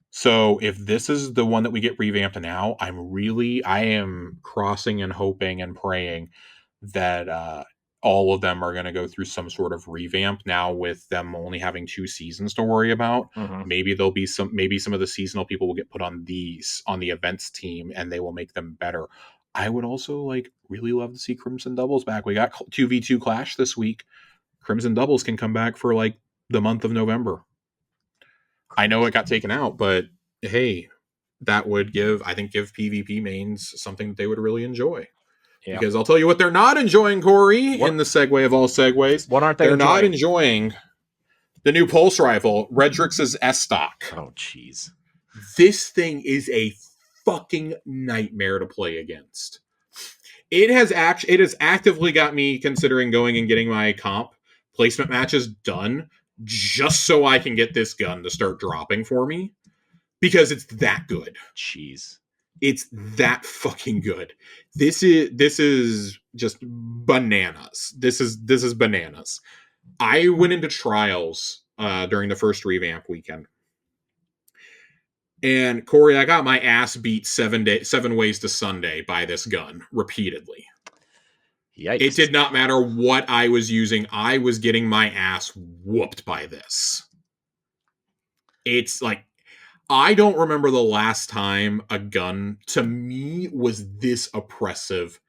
So if this is the one that we get revamped now, I am crossing and hoping and praying that all of them are going to go through some sort of revamp now, with them only having 2 seasons to worry about. Maybe some of the seasonal people will get put on the events team and they will make them better. I would also like really love to see Crimson Doubles back. We got 2v2 Clash this week. Crimson Doubles can come back for like the month of November. I know it got taken out, but hey, that would give PvP mains something that they would really enjoy. Yeah. Because I'll tell you what they're not enjoying, Corey, in the segue of all segues. What aren't they enjoying? Not enjoying the new pulse rifle, Redrix's S-Stock. Oh, jeez. This thing is a fucking nightmare to play against. It has actively got me considering going and getting my comp placement matches done just so I can get this gun to start dropping for me, because it's that good. Jeez. It's that fucking good. This is just bananas. This is bananas. I went into trials during the first revamp weekend. And Corey, I got my ass beat 7 ways to Sunday by this gun repeatedly. Yikes. It did not matter what I was using. I was getting my ass whooped by this. It's like, I don't remember the last time a gun to me was this oppressive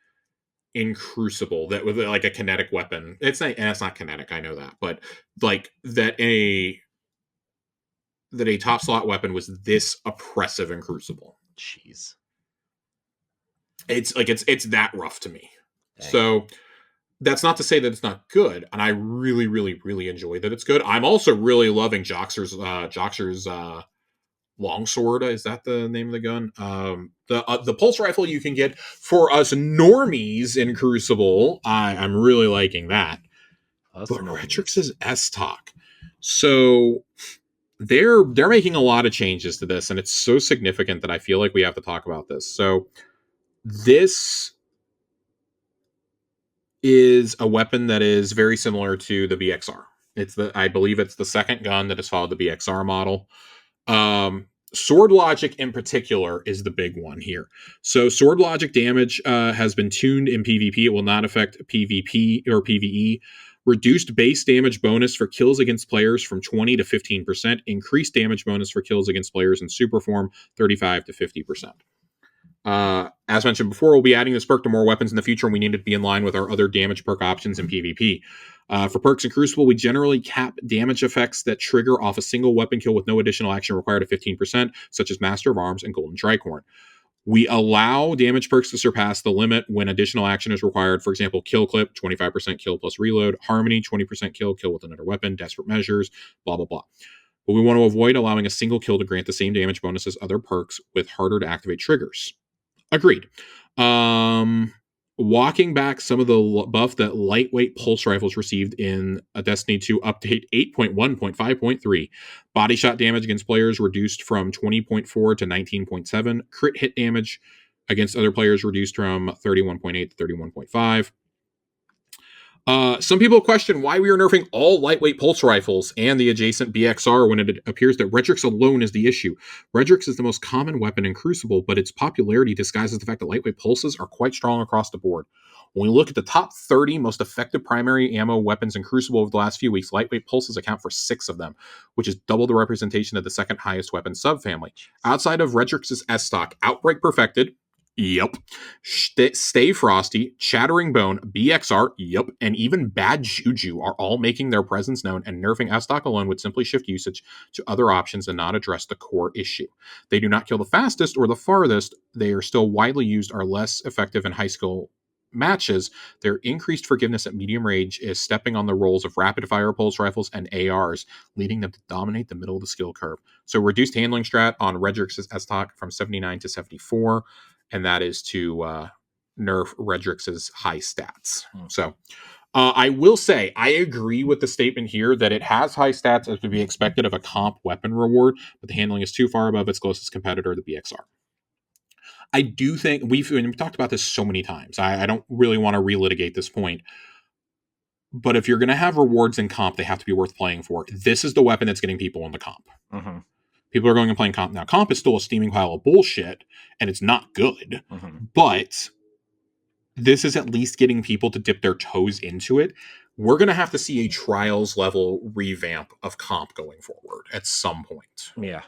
in Crucible, that was like a kinetic weapon. It's not kinetic, I know that, but like that a top slot weapon was this oppressive in Crucible. Jeez. It's like it's that rough to me. Dang. So that's not to say that it's not good, and I really, really, really enjoy that it's good. I'm also really loving Joxer's longsword. Is that the name of the gun? The pulse rifle you can get for us normies in Crucible. I'm really liking that. But Redrix's S-Talk. So they're making a lot of changes to this, and it's so significant that I feel like we have to talk about this. So this is a weapon that is very similar to the BXR. I believe it's the second gun that has followed the BXR model. Sword logic in particular is the big one here. So sword logic damage has been tuned in PvP. It will not affect PvP or PvE. Reduced base damage bonus for kills against players from 20 to 15%. Increased damage bonus for kills against players in super form, 35 to 50%. As mentioned before, we'll be adding this perk to more weapons in the future, and we need it to be in line with our other damage perk options in PvP. For perks in Crucible, we generally cap damage effects that trigger off a single weapon kill with no additional action required at 15%, such as Master of Arms and Golden Tricorn. We allow damage perks to surpass the limit when additional action is required. For example, Kill Clip, 25% kill plus reload. Harmony, 20% kill with another weapon. Desperate Measures, blah, blah, blah. But we want to avoid allowing a single kill to grant the same damage bonus as other perks with harder to activate triggers. Agreed. Walking back some of the buff that lightweight pulse rifles received in a Destiny 2 update 8.1.5.3. Body shot damage against players reduced from 20.4 to 19.7. Crit hit damage against other players reduced from 31.8 to 31.5. Some people question why we are nerfing all lightweight pulse rifles and the adjacent BXR when it appears that Redrix alone is the issue. Redrix is the most common weapon in Crucible, but its popularity disguises the fact that lightweight pulses are quite strong across the board. When we look at the top 30 most effective primary ammo weapons in Crucible over the last few weeks, lightweight pulses account for 6 of them, which is double the representation of the second highest weapon subfamily. Outside of Redrix's S-Stock, Outbreak Perfected, yep. Stay Frosty, Chattering Bone, BXR, yep, and even Bad Juju are all making their presence known, and nerfing S-Stock alone would simply shift usage to other options and not address the core issue. They do not kill the fastest or the farthest. They are still widely used, are less effective in high skill matches. Their increased forgiveness at medium range is stepping on the roles of rapid-fire pulse rifles and ARs, leading them to dominate the middle of the skill curve. So reduced handling strat on Redrix's S-Stock from 79 to 74. And that is to nerf Redrix's high stats. So I will say, I agree with the statement here that it has high stats as would be expected of a comp weapon reward, but the handling is too far above its closest competitor, the BXR. I do think, we've talked about this so many times, I don't really want to relitigate this point, But if you're going to have rewards in comp, they have to be worth playing for. This is the weapon that's getting people in the comp. Mm-hmm. People are going and playing comp. Now, comp is still a steaming pile of bullshit, and it's not good. Mm-hmm. But this is at least getting people to dip their toes into it. We're going to have to see a trials level revamp of comp going forward at some point. Yeah.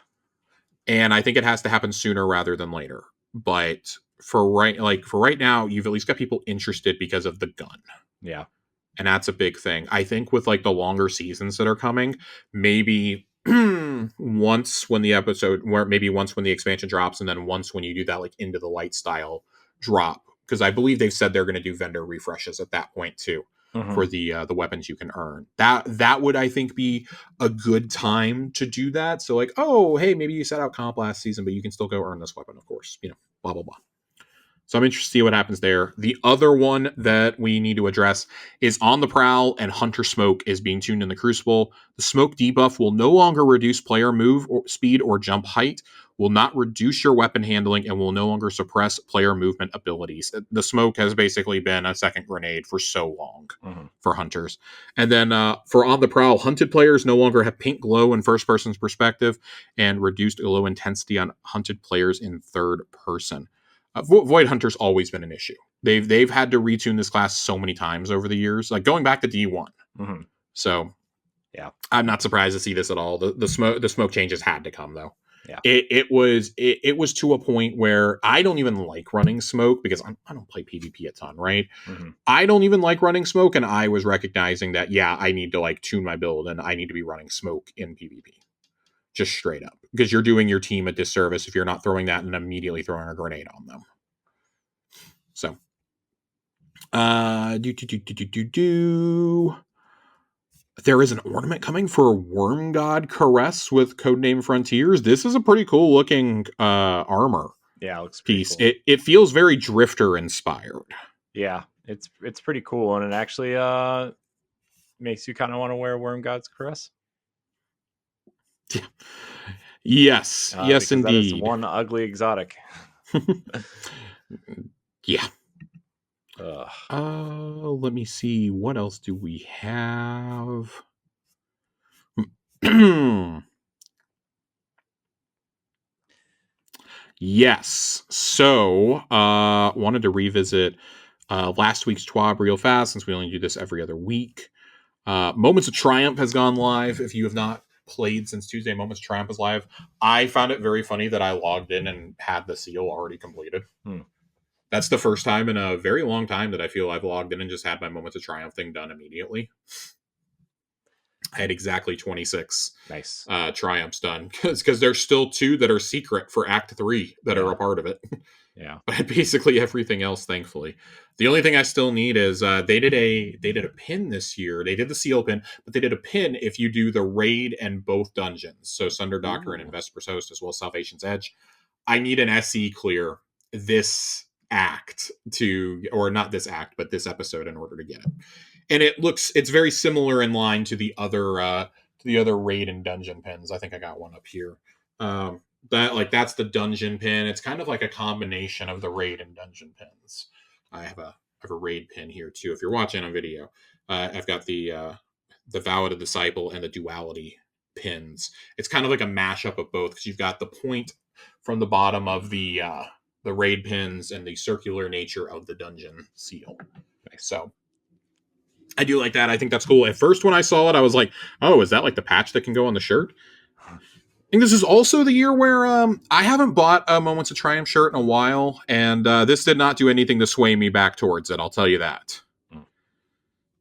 And I think it has to happen sooner rather than later. But for right now, you've at least got people interested because of the gun. Yeah. And that's a big thing. I think with like the longer seasons that are coming, maybe once when the expansion drops, and then once when you do that like into the light style drop, because I believe they've said they're going to do vendor refreshes at that point too. Mm-hmm. For the weapons you can earn. That would, I think, be a good time to do that. So like, oh, hey, maybe you set out comp last season, but you can still go earn this weapon, of course. Blah, blah, blah. So I'm interested to see what happens there. The other one that we need to address is On the Prowl and Hunter Smoke is being tuned in the Crucible. The smoke debuff will no longer reduce player move or speed or jump height, will not reduce your weapon handling, and will no longer suppress player movement abilities. The smoke has basically been a second grenade for so long for hunters. And then for On the Prowl, hunted players no longer have pink glow in first person's perspective and reduced glow intensity on hunted players in third person. Void Hunter's always been an issue. They've had to retune this class so many times over the years, like going back to D1. Mm-hmm. So, yeah, I'm not surprised to see this at all. The smoke changes had to come though. Yeah, it was to a point where I don't even like running smoke because I don't play PvP a ton, right? Mm-hmm. I don't even like running smoke, and I was recognizing that I need to like tune my build, and I need to be running smoke in PvP. Just straight up, because you're doing your team a disservice if you're not throwing that and immediately throwing a grenade on them. So, there is an ornament coming for Worm God Caress with codename Frontiers. This is a pretty cool looking armor. Yeah, it looks piece. Cool. It feels very Drifter inspired. Yeah, it's pretty cool, and it actually makes you kind of want to wear Worm God's Caress. Yes, yes, indeed. That is one ugly exotic. Yeah. Let me see. What else do we have? Yes. So, wanted to revisit last week's TWAB real fast, since we only do this every other week. Moments of Triumph has gone live. If you have not played since Tuesday, Moments of Triumph is live. I found it very funny that I logged in and had the seal already completed. That's the first time in a very long time that I feel I've logged in and just had my Moments of Triumph thing done immediately. I had exactly 26 Triumphs done, because there's still 2 that are secret for Act 3 that are a part of it. Yeah. But basically everything else, thankfully. The only thing I still need is they did a pin this year. They did the seal pin, but they did a pin if you do the raid and both dungeons. So Sunderdocker and Vesper's Host, as well as Salvation's Edge. I need an SE clear this act or not this act, but this episode in order to get it. And it's very similar in line to the other raid and dungeon pins. I think I got one up here. That's the dungeon pin. It's kind of like a combination of the raid and dungeon pins. I have a raid pin here too. If you're watching on video, I've got the Vow of the Disciple and the Duality pins. It's kind of like a mashup of both, because you've got the point from the bottom of the raid pins and the circular nature of the dungeon seal. So I do like that. I think that's cool. At first, when I saw it, I was like, oh, is that like the patch that can go on the shirt? I think this is also the year where I haven't bought a Moments of Triumph shirt in a while, and this did not do anything to sway me back towards it. I'll tell you that.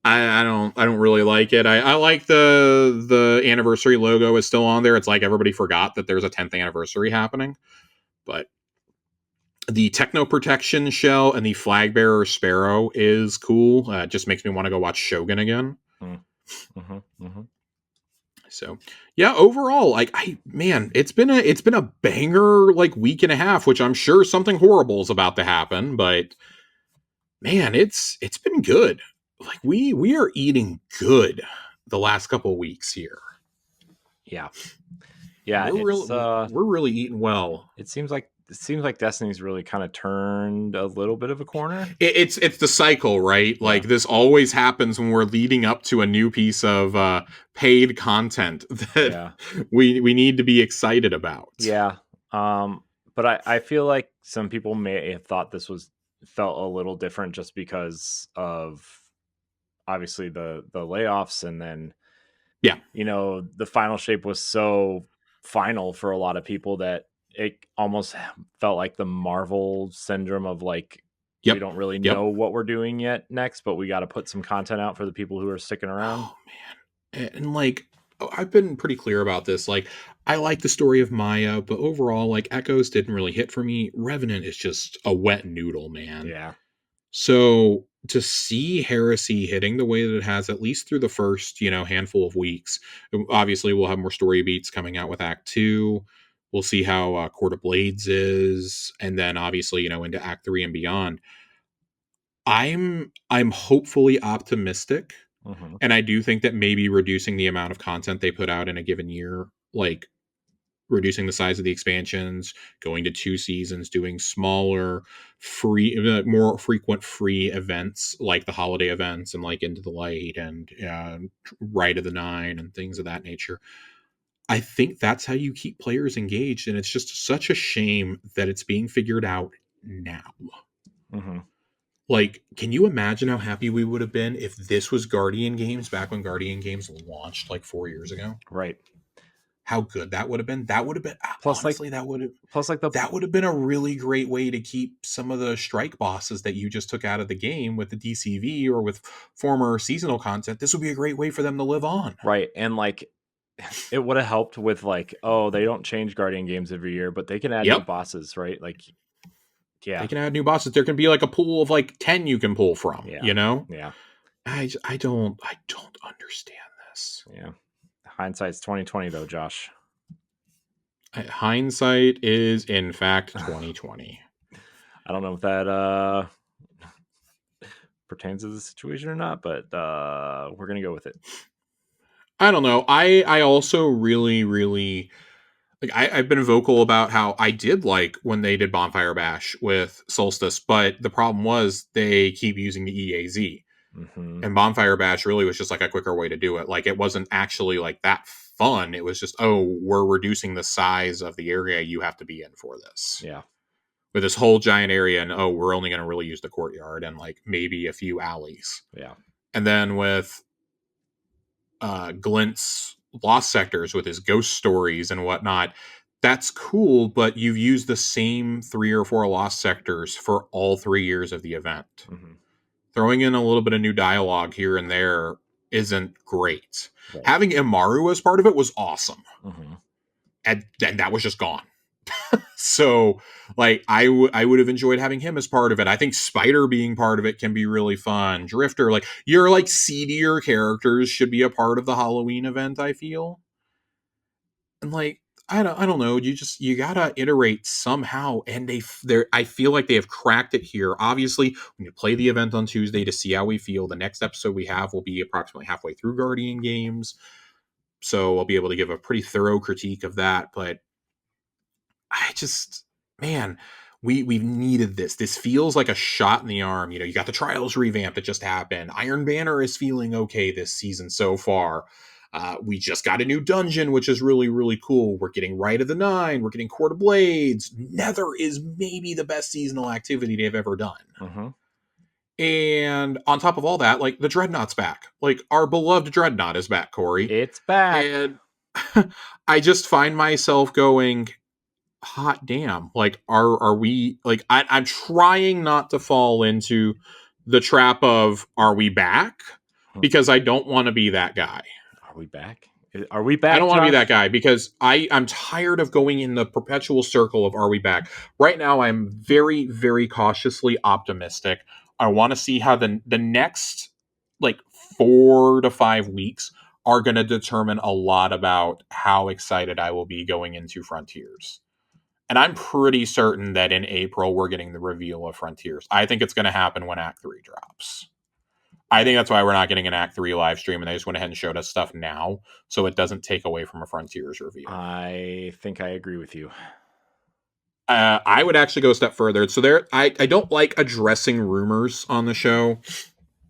I don't really like it. I like the anniversary logo is still on there. It's like everybody forgot that there's a 10th anniversary happening, but the Techno Protection shell and the Flag Bearer Sparrow is cool. It just makes me want to go watch Shogun again. So, yeah, overall, it's been a banger like week and a half, which I'm sure something horrible is about to happen, but man, it's been good. Like we are eating good the last couple of weeks here. Yeah, we're really eating well. It seems like seems like Destiny's really kind of turned a little bit of a corner. It's the cycle, right? Yeah. Like this always happens when we're leading up to a new piece of paid content that we need to be excited about. Yeah. But I feel like some people may have thought this felt a little different just because of obviously the layoffs, and then the final shape was so final for a lot of people that it almost felt like the Marvel syndrome of like, we don't really know what we're doing yet next, but we got to put some content out for the people who are sticking around. Oh man. And like, I've been pretty clear about this. Like, I like the story of Maya, but overall, like, Echoes didn't really hit for me. Revenant is just a wet noodle, man. Yeah. So to see Heresy hitting the way that it has, at least through the first, handful of weeks, obviously we'll have more story beats coming out with Act 2. We'll see how Court of Blades is, and then obviously, into Act 3 and beyond. I'm hopefully optimistic. Mm-hmm. And I do think that maybe reducing the amount of content they put out in a given year, like reducing the size of the expansions, going to 2 seasons, doing smaller, more frequent free events like the holiday events and like Into the Light and Rite of the Nine and things of that nature. I think that's how you keep players engaged. And it's just such a shame that it's being figured out now. Mm-hmm. Like, can you imagine how happy we would have been if this was Guardian Games back when Guardian Games launched like 4 years ago? Right. How good that would have been. That would have been honestly, that would have been a really great way to keep some of the strike bosses that you just took out of the game with the DCV or with former seasonal content. This would be a great way for them to live on. Right. And like, it would have helped with like, oh, they don't change Guardian games every year, but they can add new bosses, right? Like, yeah, they can add new bosses. There can be like a pool of like 10 you can pull from. Yeah. I don't understand this. Yeah. Hindsight's 2020 though, Josh. Hindsight is in fact 2020. I don't know if that pertains to the situation or not, but we're gonna go with it. I don't know. I also really, really like I've been vocal about how I did like when they did Bonfire Bash with Solstice, but the problem was they keep using the EAZ. Mm-hmm. And Bonfire Bash really was just like a quicker way to do it. Like it wasn't actually like that fun. It was just, oh, we're reducing the size of the area you have to be in for this. Yeah. With this whole giant area, and oh, we're only going to really use the courtyard and like maybe a few alleys. Yeah. And then with Glint's Lost Sectors with his ghost stories and whatnot, that's cool, but you've used the same 3 or 4 Lost Sectors for all 3 years of the event. Mm-hmm. Throwing in a little bit of new dialogue here and there isn't great. Right. Having Imaru as part of it was awesome. Mm-hmm. And then that was just gone. So, like, I would have enjoyed having him as part of it. I think Spider being part of it can be really fun. Drifter, like, your, like, seedier characters should be a part of the Halloween event, I feel. And, like, I don't know. You gotta iterate somehow, and I feel like they have cracked it here. Obviously, when you play the event on Tuesday to see how we feel, the next episode we have will be approximately halfway through Guardian Games, so I'll be able to give a pretty thorough critique of that. But I just, man, we've needed this. This feels like a shot in the arm. You got the Trials revamp that just happened. Iron Banner is feeling okay this season so far. We just got a new dungeon, which is really, really cool. We're getting Rite of the Nine. We're getting Court of Blades. Nether is maybe the best seasonal activity they've ever done. Mm-hmm. And on top of all that, like, the Dreadnought's back. Like, our beloved Dreadnought is back, Corey. It's back. And I just find myself going, hot damn. Like, are we, like, I'm trying not to fall into the trap of, are we back? Because I don't want to be that guy. Are we back? Are we back? I don't want to be that guy because I'm tired of going in the perpetual circle of are we back? Right now, I'm very, very cautiously optimistic. I want to see how the next, like, 4 to 5 weeks are going to determine a lot about how excited I will be going into Frontiers. And I'm pretty certain that in April, we're getting the reveal of Frontiers. I think it's going to happen when Act 3 drops. I think that's why we're not getting an Act 3 live stream, and they just went ahead and showed us stuff now, so it doesn't take away from a Frontiers reveal. I think I agree with you. I would actually go a step further. So I don't like addressing rumors on the show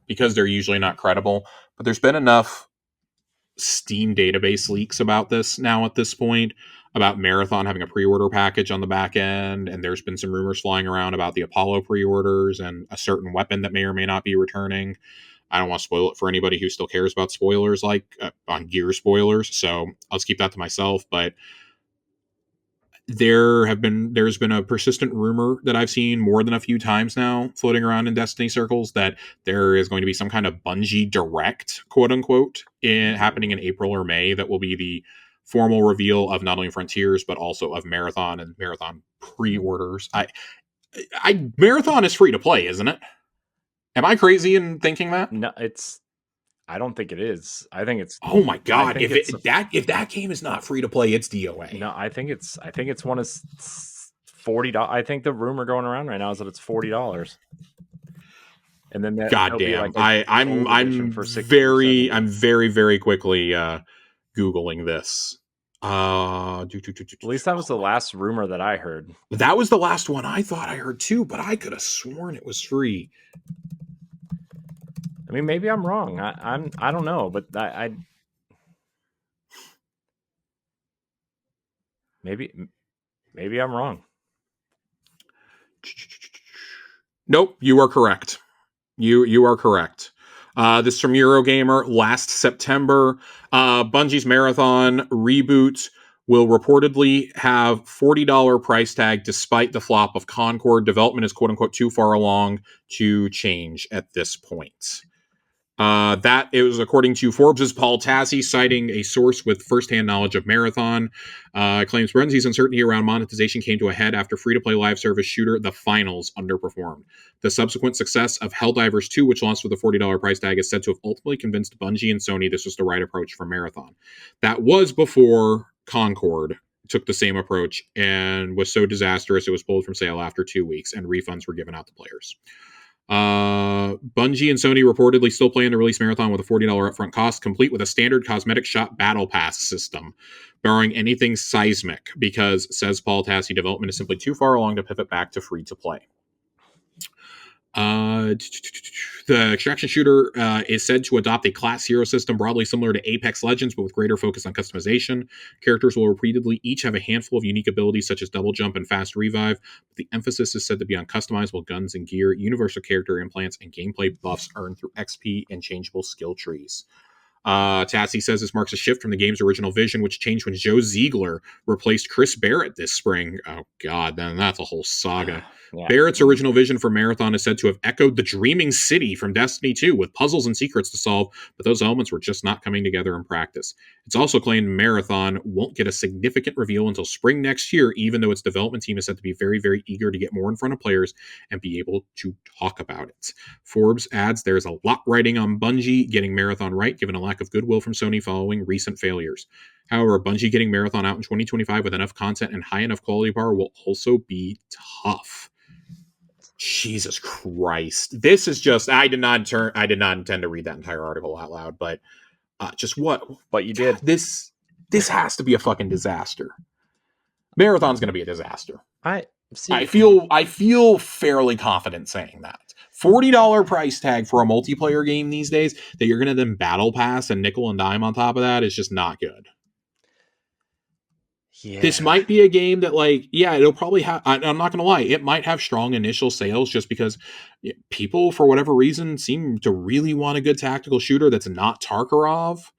because they're usually not credible. But there's been enough Steam database leaks about this now at this point, about Marathon having a pre-order package on the back end, and there's been some rumors flying around about the Apollo pre-orders and a certain weapon that may or may not be returning. I don't want to spoil it for anybody who still cares about spoilers, like on gear spoilers, so let's keep that to myself. But there's been a persistent rumor that I've seen more than a few times now floating around in Destiny circles that there is going to be some kind of Bungie direct, quote unquote, happening in April or May that will be the formal reveal of not only Frontiers but also of Marathon and Marathon pre-orders. Marathon is free to play, isn't it? Am I crazy in thinking that? No, I don't think it is. I think it's. Oh my god! If that game is not free to play, it's DOA. No, I think it's one of $40. I think the rumor going around right now is that it's $40. And then that. Goddamn! Like I'm very very quickly googling this. At least that was the last rumor that I heard. That was the last one I thought I heard too, but I could have sworn it was free. I mean, maybe I'm wrong. I don't know, but I maybe I'm wrong. Nope, you are correct. You are correct. This is from Eurogamer. Last September, Bungie's Marathon reboot will reportedly have $40 price tag despite the flop of Concord. Development is quote unquote too far along to change at this point. That it was according to Forbes' Paul Tassi, citing a source with firsthand knowledge of Marathon. Claims Bungie's uncertainty around monetization came to a head after free-to-play live service shooter The Finals underperformed. The subsequent success of Helldivers 2, which launched with a $40 price tag, is said to have ultimately convinced Bungie and Sony this was the right approach for Marathon. That was before Concord took the same approach and was so disastrous it was pulled from sale after 2 weeks and refunds were given out to players. Bungie and Sony reportedly still plan to release Marathon with a $40 upfront cost, complete with a standard cosmetic shop battle pass system, barring anything seismic, because, says Paul Tassi, development is simply too far along to pivot back to free to play. The extraction shooter is said to adopt a class hero system broadly similar to Apex Legends, but with greater focus on customization. Characters will repeatedly each have a handful of unique abilities such as double jump and fast revive, but the emphasis is said to be on customizable guns and gear, universal character implants, and gameplay buffs earned through XP and changeable skill trees. Tassi says this marks a shift from the game's original vision, which changed when Joe Ziegler replaced Chris Barrett this spring. Oh god, then that's a whole saga. Yeah. Barrett's original vision for Marathon is said to have echoed the Dreaming City from Destiny 2, with puzzles and secrets to solve, but those elements were just not coming together in practice. It's also claimed Marathon won't get a significant reveal until spring next year, even though its development team is said to be very, very eager to get more in front of players and be able to talk about it. Forbes adds there's a lot riding on Bungie getting Marathon right, given a lack of goodwill from Sony following recent failures. However, Bungie getting Marathon out in 2025 with enough content and high enough quality bar will also be tough. Jesus Christ. This is just, I did not intend to read that entire article out loud, but just what? But you did. This has to be a fucking disaster. Marathon's going to be a disaster. I feel fairly confident saying that. $40 price tag for a multiplayer game these days that you're going to then battle pass and nickel and dime on top of that is just not good. Yeah. This might be a game that, like, yeah, it'll probably have, I'm not going to lie, it might have strong initial sales just because people, for whatever reason, seem to really want a good tactical shooter that's not Tarkov,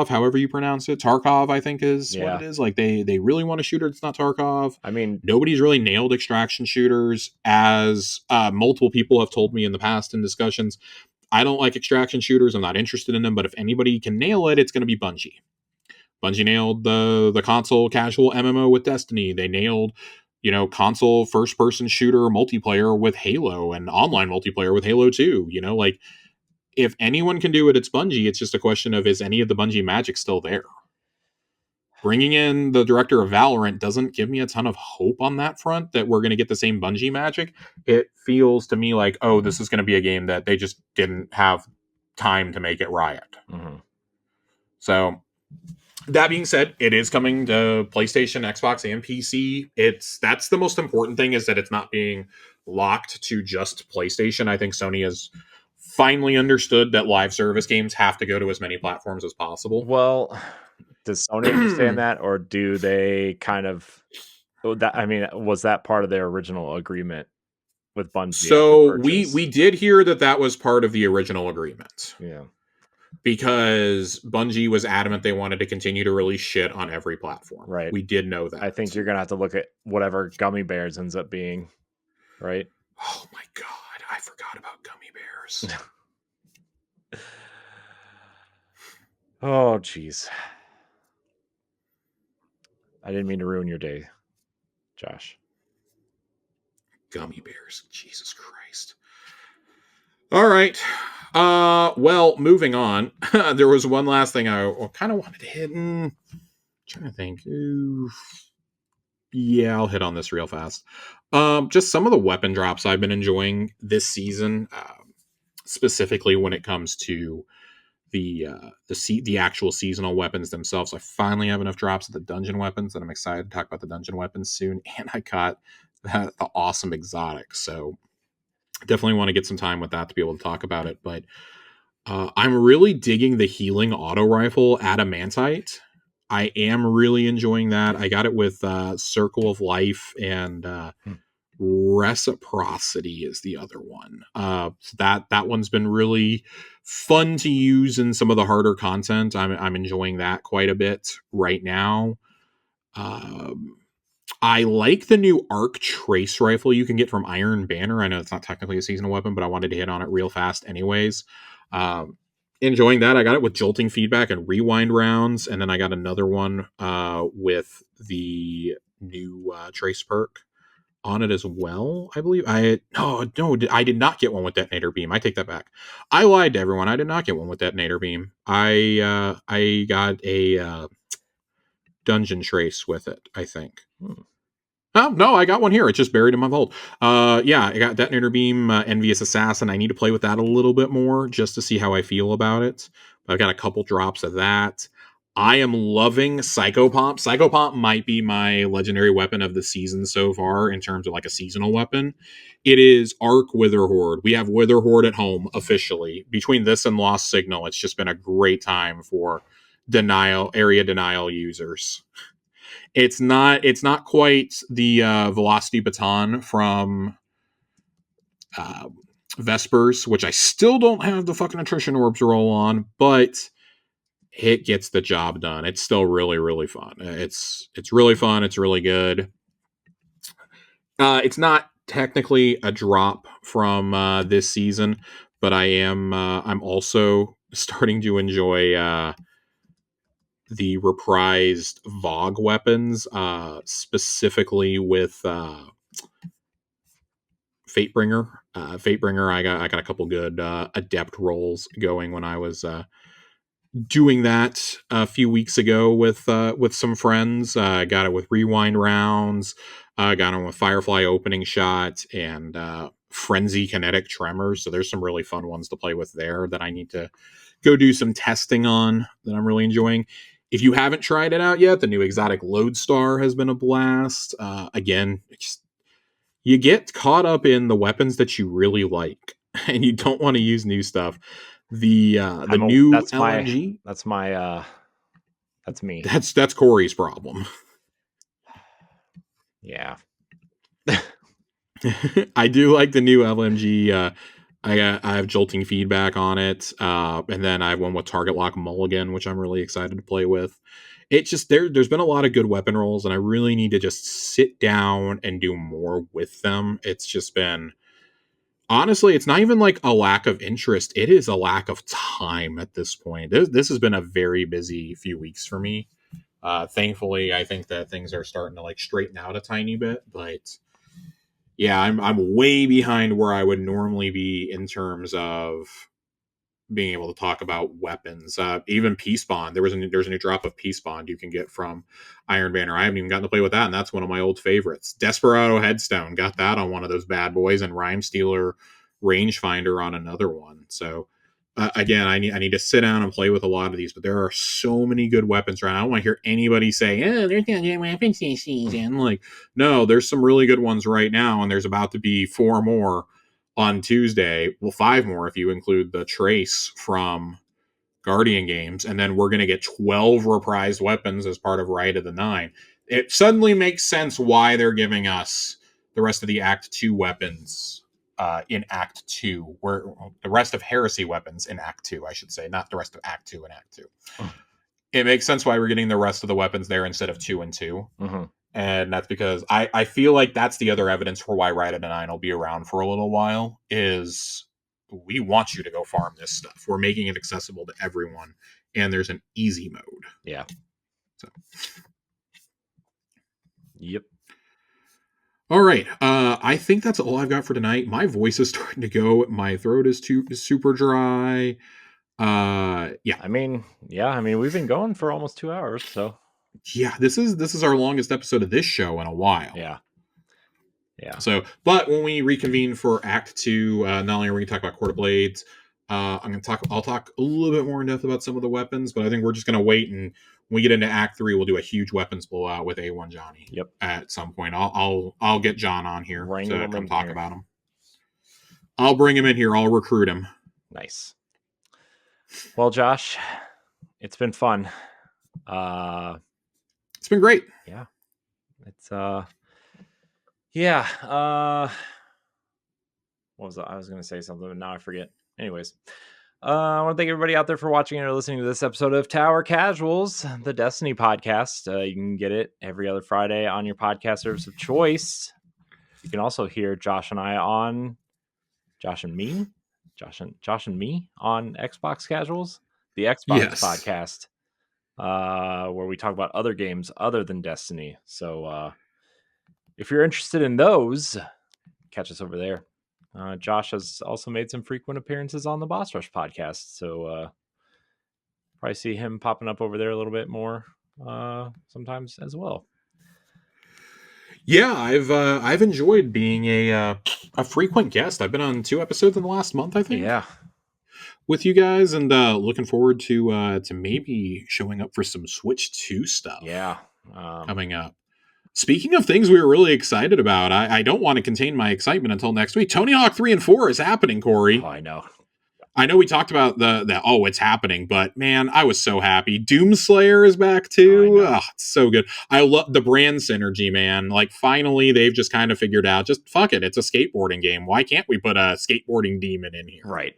however you pronounce it. Tarkov, I think, is what it is. Like, they really want a shooter that's not Tarkov. I mean, nobody's really nailed extraction shooters, as multiple people have told me in the past in discussions. I don't like extraction shooters. I'm not interested in them, but if anybody can nail it, it's going to be Bungie. Bungie nailed the console casual MMO with Destiny. They nailed, console first-person shooter multiplayer with Halo and online multiplayer with Halo 2. Like, if anyone can do it, it's Bungie. It's just a question of, is any of the Bungie magic still there? Bringing in the director of Valorant doesn't give me a ton of hope on that front that we're going to get the same Bungie magic. It feels to me like, oh, this is going to be a game that they just didn't have time to make it Riot. Mm-hmm. So That being said, it is coming to PlayStation, Xbox, and PC. That's the most important thing, is that it's not being locked to just PlayStation. I think Sony has finally understood that live service games have to go to as many platforms as possible. Well, does Sony understand that, or do they kind of? I mean, was that part of their original agreement with Bungie after So purchase? we did hear that was part of the original agreement. Yeah. Because Bungie was adamant they wanted to continue to release shit on every platform. Right. We did know that. I think you're gonna have to look at whatever Gummy Bears ends up being, right? Oh my god, I forgot about Gummy Bears. Oh, jeez. I didn't mean to ruin your day, Josh. Gummy Bears. Jesus Christ. All right. Well, moving on. There was one last thing I kind of wanted to hit. Trying to think. Ooh. Yeah, I'll hit on this real fast. Just some of the weapon drops I've been enjoying this season, specifically when it comes to the actual seasonal weapons themselves. I finally have enough drops of the dungeon weapons that I'm excited to talk about the dungeon weapons soon, and I got the awesome exotic. So definitely want to get some time with that to be able to talk about it. But I'm really digging the healing auto rifle Adamantite. I am really enjoying that. I got it with Circle of Life and Reciprocity is the other one. So that one's been really fun to use in some of the harder content. I'm enjoying that quite a bit right now. I like the new arc trace rifle you can get from Iron Banner. I know it's not technically a seasonal weapon, but I wanted to hit on it real fast anyways. Enjoying that. I got it with jolting feedback and rewind rounds, and then I got another one with the new trace perk on it as well. I believe I did not get one with detonator beam. I take that back. I lied to everyone. I did not get one with detonator beam. I got a dungeon trace with it, I think. Oh, no, I got one here. It's just buried in my vault. Yeah, I got Detonator Beam, Envious Assassin. I need to play with that a little bit more just to see how I feel about it. But I've got a couple drops of that. I am loving Psychopomp. Psychopomp might be my legendary weapon of the season so far in terms of like a seasonal weapon. It is Arc Witherhoard. We have Witherhoard at home officially. Between this and Lost Signal, it's just been a great time for area denial users. It's not quite the velocity baton from Vespers, which I still don't have the fucking attrition orbs roll on, but it gets the job done. It's still really, really fun. It's really fun. It's really good. It's not technically a drop from this season, but I'm also starting to enjoy the reprised Vogue weapons, specifically with Fatebringer. Fatebringer, I got a couple good adept rolls going when I was doing that a few weeks ago with some friends. Got it with rewind rounds. Got it with Firefly opening shot and Frenzy kinetic tremors. So there's some really fun ones to play with there that I need to go do some testing on that I'm really enjoying. If you haven't tried it out yet, the new exotic Lodestar has been a blast. Again, you get caught up in the weapons that you really like, and you don't want to use new stuff. The new LMG. That's me. That's Corey's problem. Yeah. I do like the new LMG. I have jolting feedback on it, and then I have one with Target Lock Mulligan, which I'm really excited to play with. It's just there's been a lot of good weapon rolls, and I really need to just sit down and do more with them. It's just been, honestly, it's not even like a lack of interest. It is a lack of time at this point. This has been a very busy few weeks for me. Thankfully, I think that things are starting to like straighten out a tiny bit, but yeah, I'm way behind where I would normally be in terms of being able to talk about weapons. Even Peace Bond, there's a new drop of Peace Bond you can get from Iron Banner. I haven't even gotten to play with that, and that's one of my old favorites. Desperado Headstone, got that on one of those bad boys, and Rhyme Stealer Rangefinder on another one. So again, I need to sit down and play with a lot of these, but there are so many good weapons right now. I don't want to hear anybody say, "Oh, there's not good weapons this season." Like, no, there's some really good ones right now, and there's about to be 4 more on Tuesday. Well, 5 more if you include the Trace from Guardian Games, and then we're going to get 12 reprised weapons as part of Rite of the Nine. It suddenly makes sense why they're giving us the rest of the Act 2 weapons in Act 2, where the rest of Heresy weapons in Act 2, I should say, not the rest of Act 2 in Act 2. Oh. It makes sense why we're getting the rest of the weapons there instead of 2 and 2. Mm-hmm. And that's because I feel like that's the other evidence for why Rite of the Nine will be around for a little while, is we want you to go farm this stuff. We're making it accessible to everyone, and there's an easy mode. Yeah. So. Yep. All right. I think that's all I've got for tonight. My voice is starting to go. My throat is super dry. Yeah. I mean, we've been going for almost 2 hours, so. Yeah, this is our longest episode of this show in a while. Yeah. Yeah. So, but when we reconvene for Act 2, not only are we going to talk about Court of Blades, I'll talk a little bit more in depth about some of the weapons, but I think we're just going to wait, and when we get into Act 3, we'll do a huge weapons blowout with A1 Johnny. Yep. At some point, I'll get John on here to come talk about him. I'll bring him in here. I'll recruit him. Nice. Well, Josh, it's been fun. It's been great. Yeah. It's yeah. What was that? I was going to say something, but now I forget. Anyways, I want to thank everybody out there for watching or listening to this episode of Tower Casuals, the Destiny podcast. You can get it every other Friday on your podcast service of choice. You can also hear Josh and I on Josh and me on Xbox Casuals, the Xbox podcast, where we talk about other games other than Destiny. So if you're interested in those, catch us over there. Josh has also made some frequent appearances on the Boss Rush podcast, so probably see him popping up over there a little bit more sometimes as well. Yeah, I've enjoyed being a frequent guest. I've been on 2 episodes in the last month, I think. Yeah, with you guys, and looking forward to maybe showing up for some Switch 2 stuff. Yeah, coming up. Speaking of things we were really excited about, I don't want to contain my excitement until next week. Tony Hawk 3 and 4 is happening, Corey. Oh, I know we talked about it's happening, but man, I was so happy. Doomslayer is back too. Oh, it's so good. I love the brand synergy, man. Like, finally, they've just kind of figured out, just fuck it. It's a skateboarding game. Why can't we put a skateboarding demon in here? Right.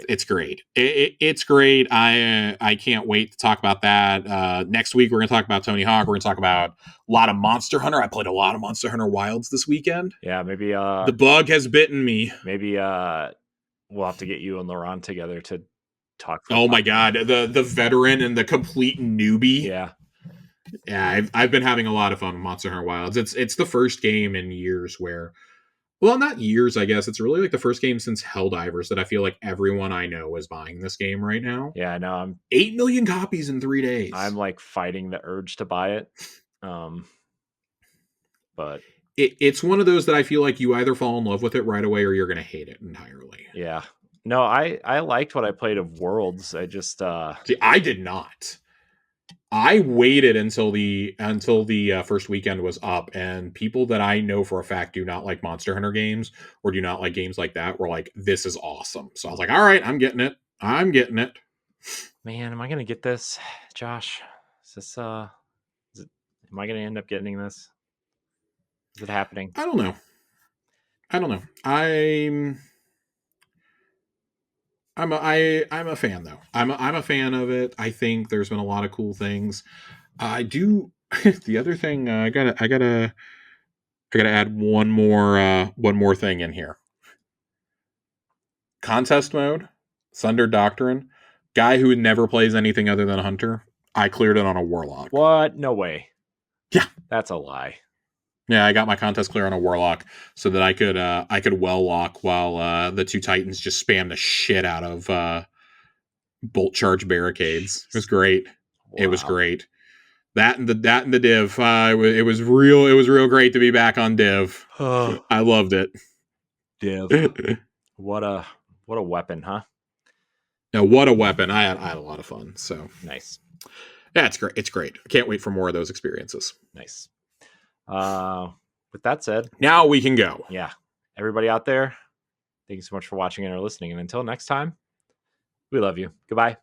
It's great. It's great. I can't wait to talk about that. Next week, we're going to talk about Tony Hawk. We're going to talk about a lot of Monster Hunter. I played a lot of Monster Hunter Wilds this weekend. Yeah, maybe the bug has bitten me. Maybe we'll have to get you and Laurent together to talk. Oh my God, the veteran and the complete newbie. Yeah. I've been having a lot of fun with Monster Hunter Wilds. It's the first game in years where. Well, not years, I guess. It's really like the first game since Helldivers that I feel like everyone I know is buying this game right now. Yeah, I know. I'm 8 million copies in 3 days. I'm like fighting the urge to buy it. But it's one of those that I feel like you either fall in love with it right away or you're going to hate it entirely. Yeah. No, I liked what I played of Worlds. I just See, I did not. I waited until the first weekend was up, and people that I know for a fact do not like Monster Hunter games or do not like games like that were like, this is awesome. So I was like, all right, I'm getting it. Man, am I going to get this, Josh? Am I going to end up getting this? Is it happening? I don't know. I'm a fan though. I'm a fan of it. I think there's been a lot of cool things. I do. The other thing I gotta add one more thing in here. Contest mode, Thunder Doctrine, guy who never plays anything other than a hunter. I cleared it on a warlock. What? No way. Yeah, that's a lie. Yeah, I got my contest clear on a warlock so that I could well lock while the 2 titans just spam the shit out of bolt charge barricades. It was great. Wow. It was great. That and the div. It was real great to be back on div. I loved it. Div. What a weapon, huh? Now, what a weapon. I had a lot of fun. So Nice. yeah, it's great. It's great. I can't wait for more of those experiences. Nice. With that said, now we can go. Yeah. Everybody out there, thank you so much for watching and or listening. And until next time, we love you. Goodbye.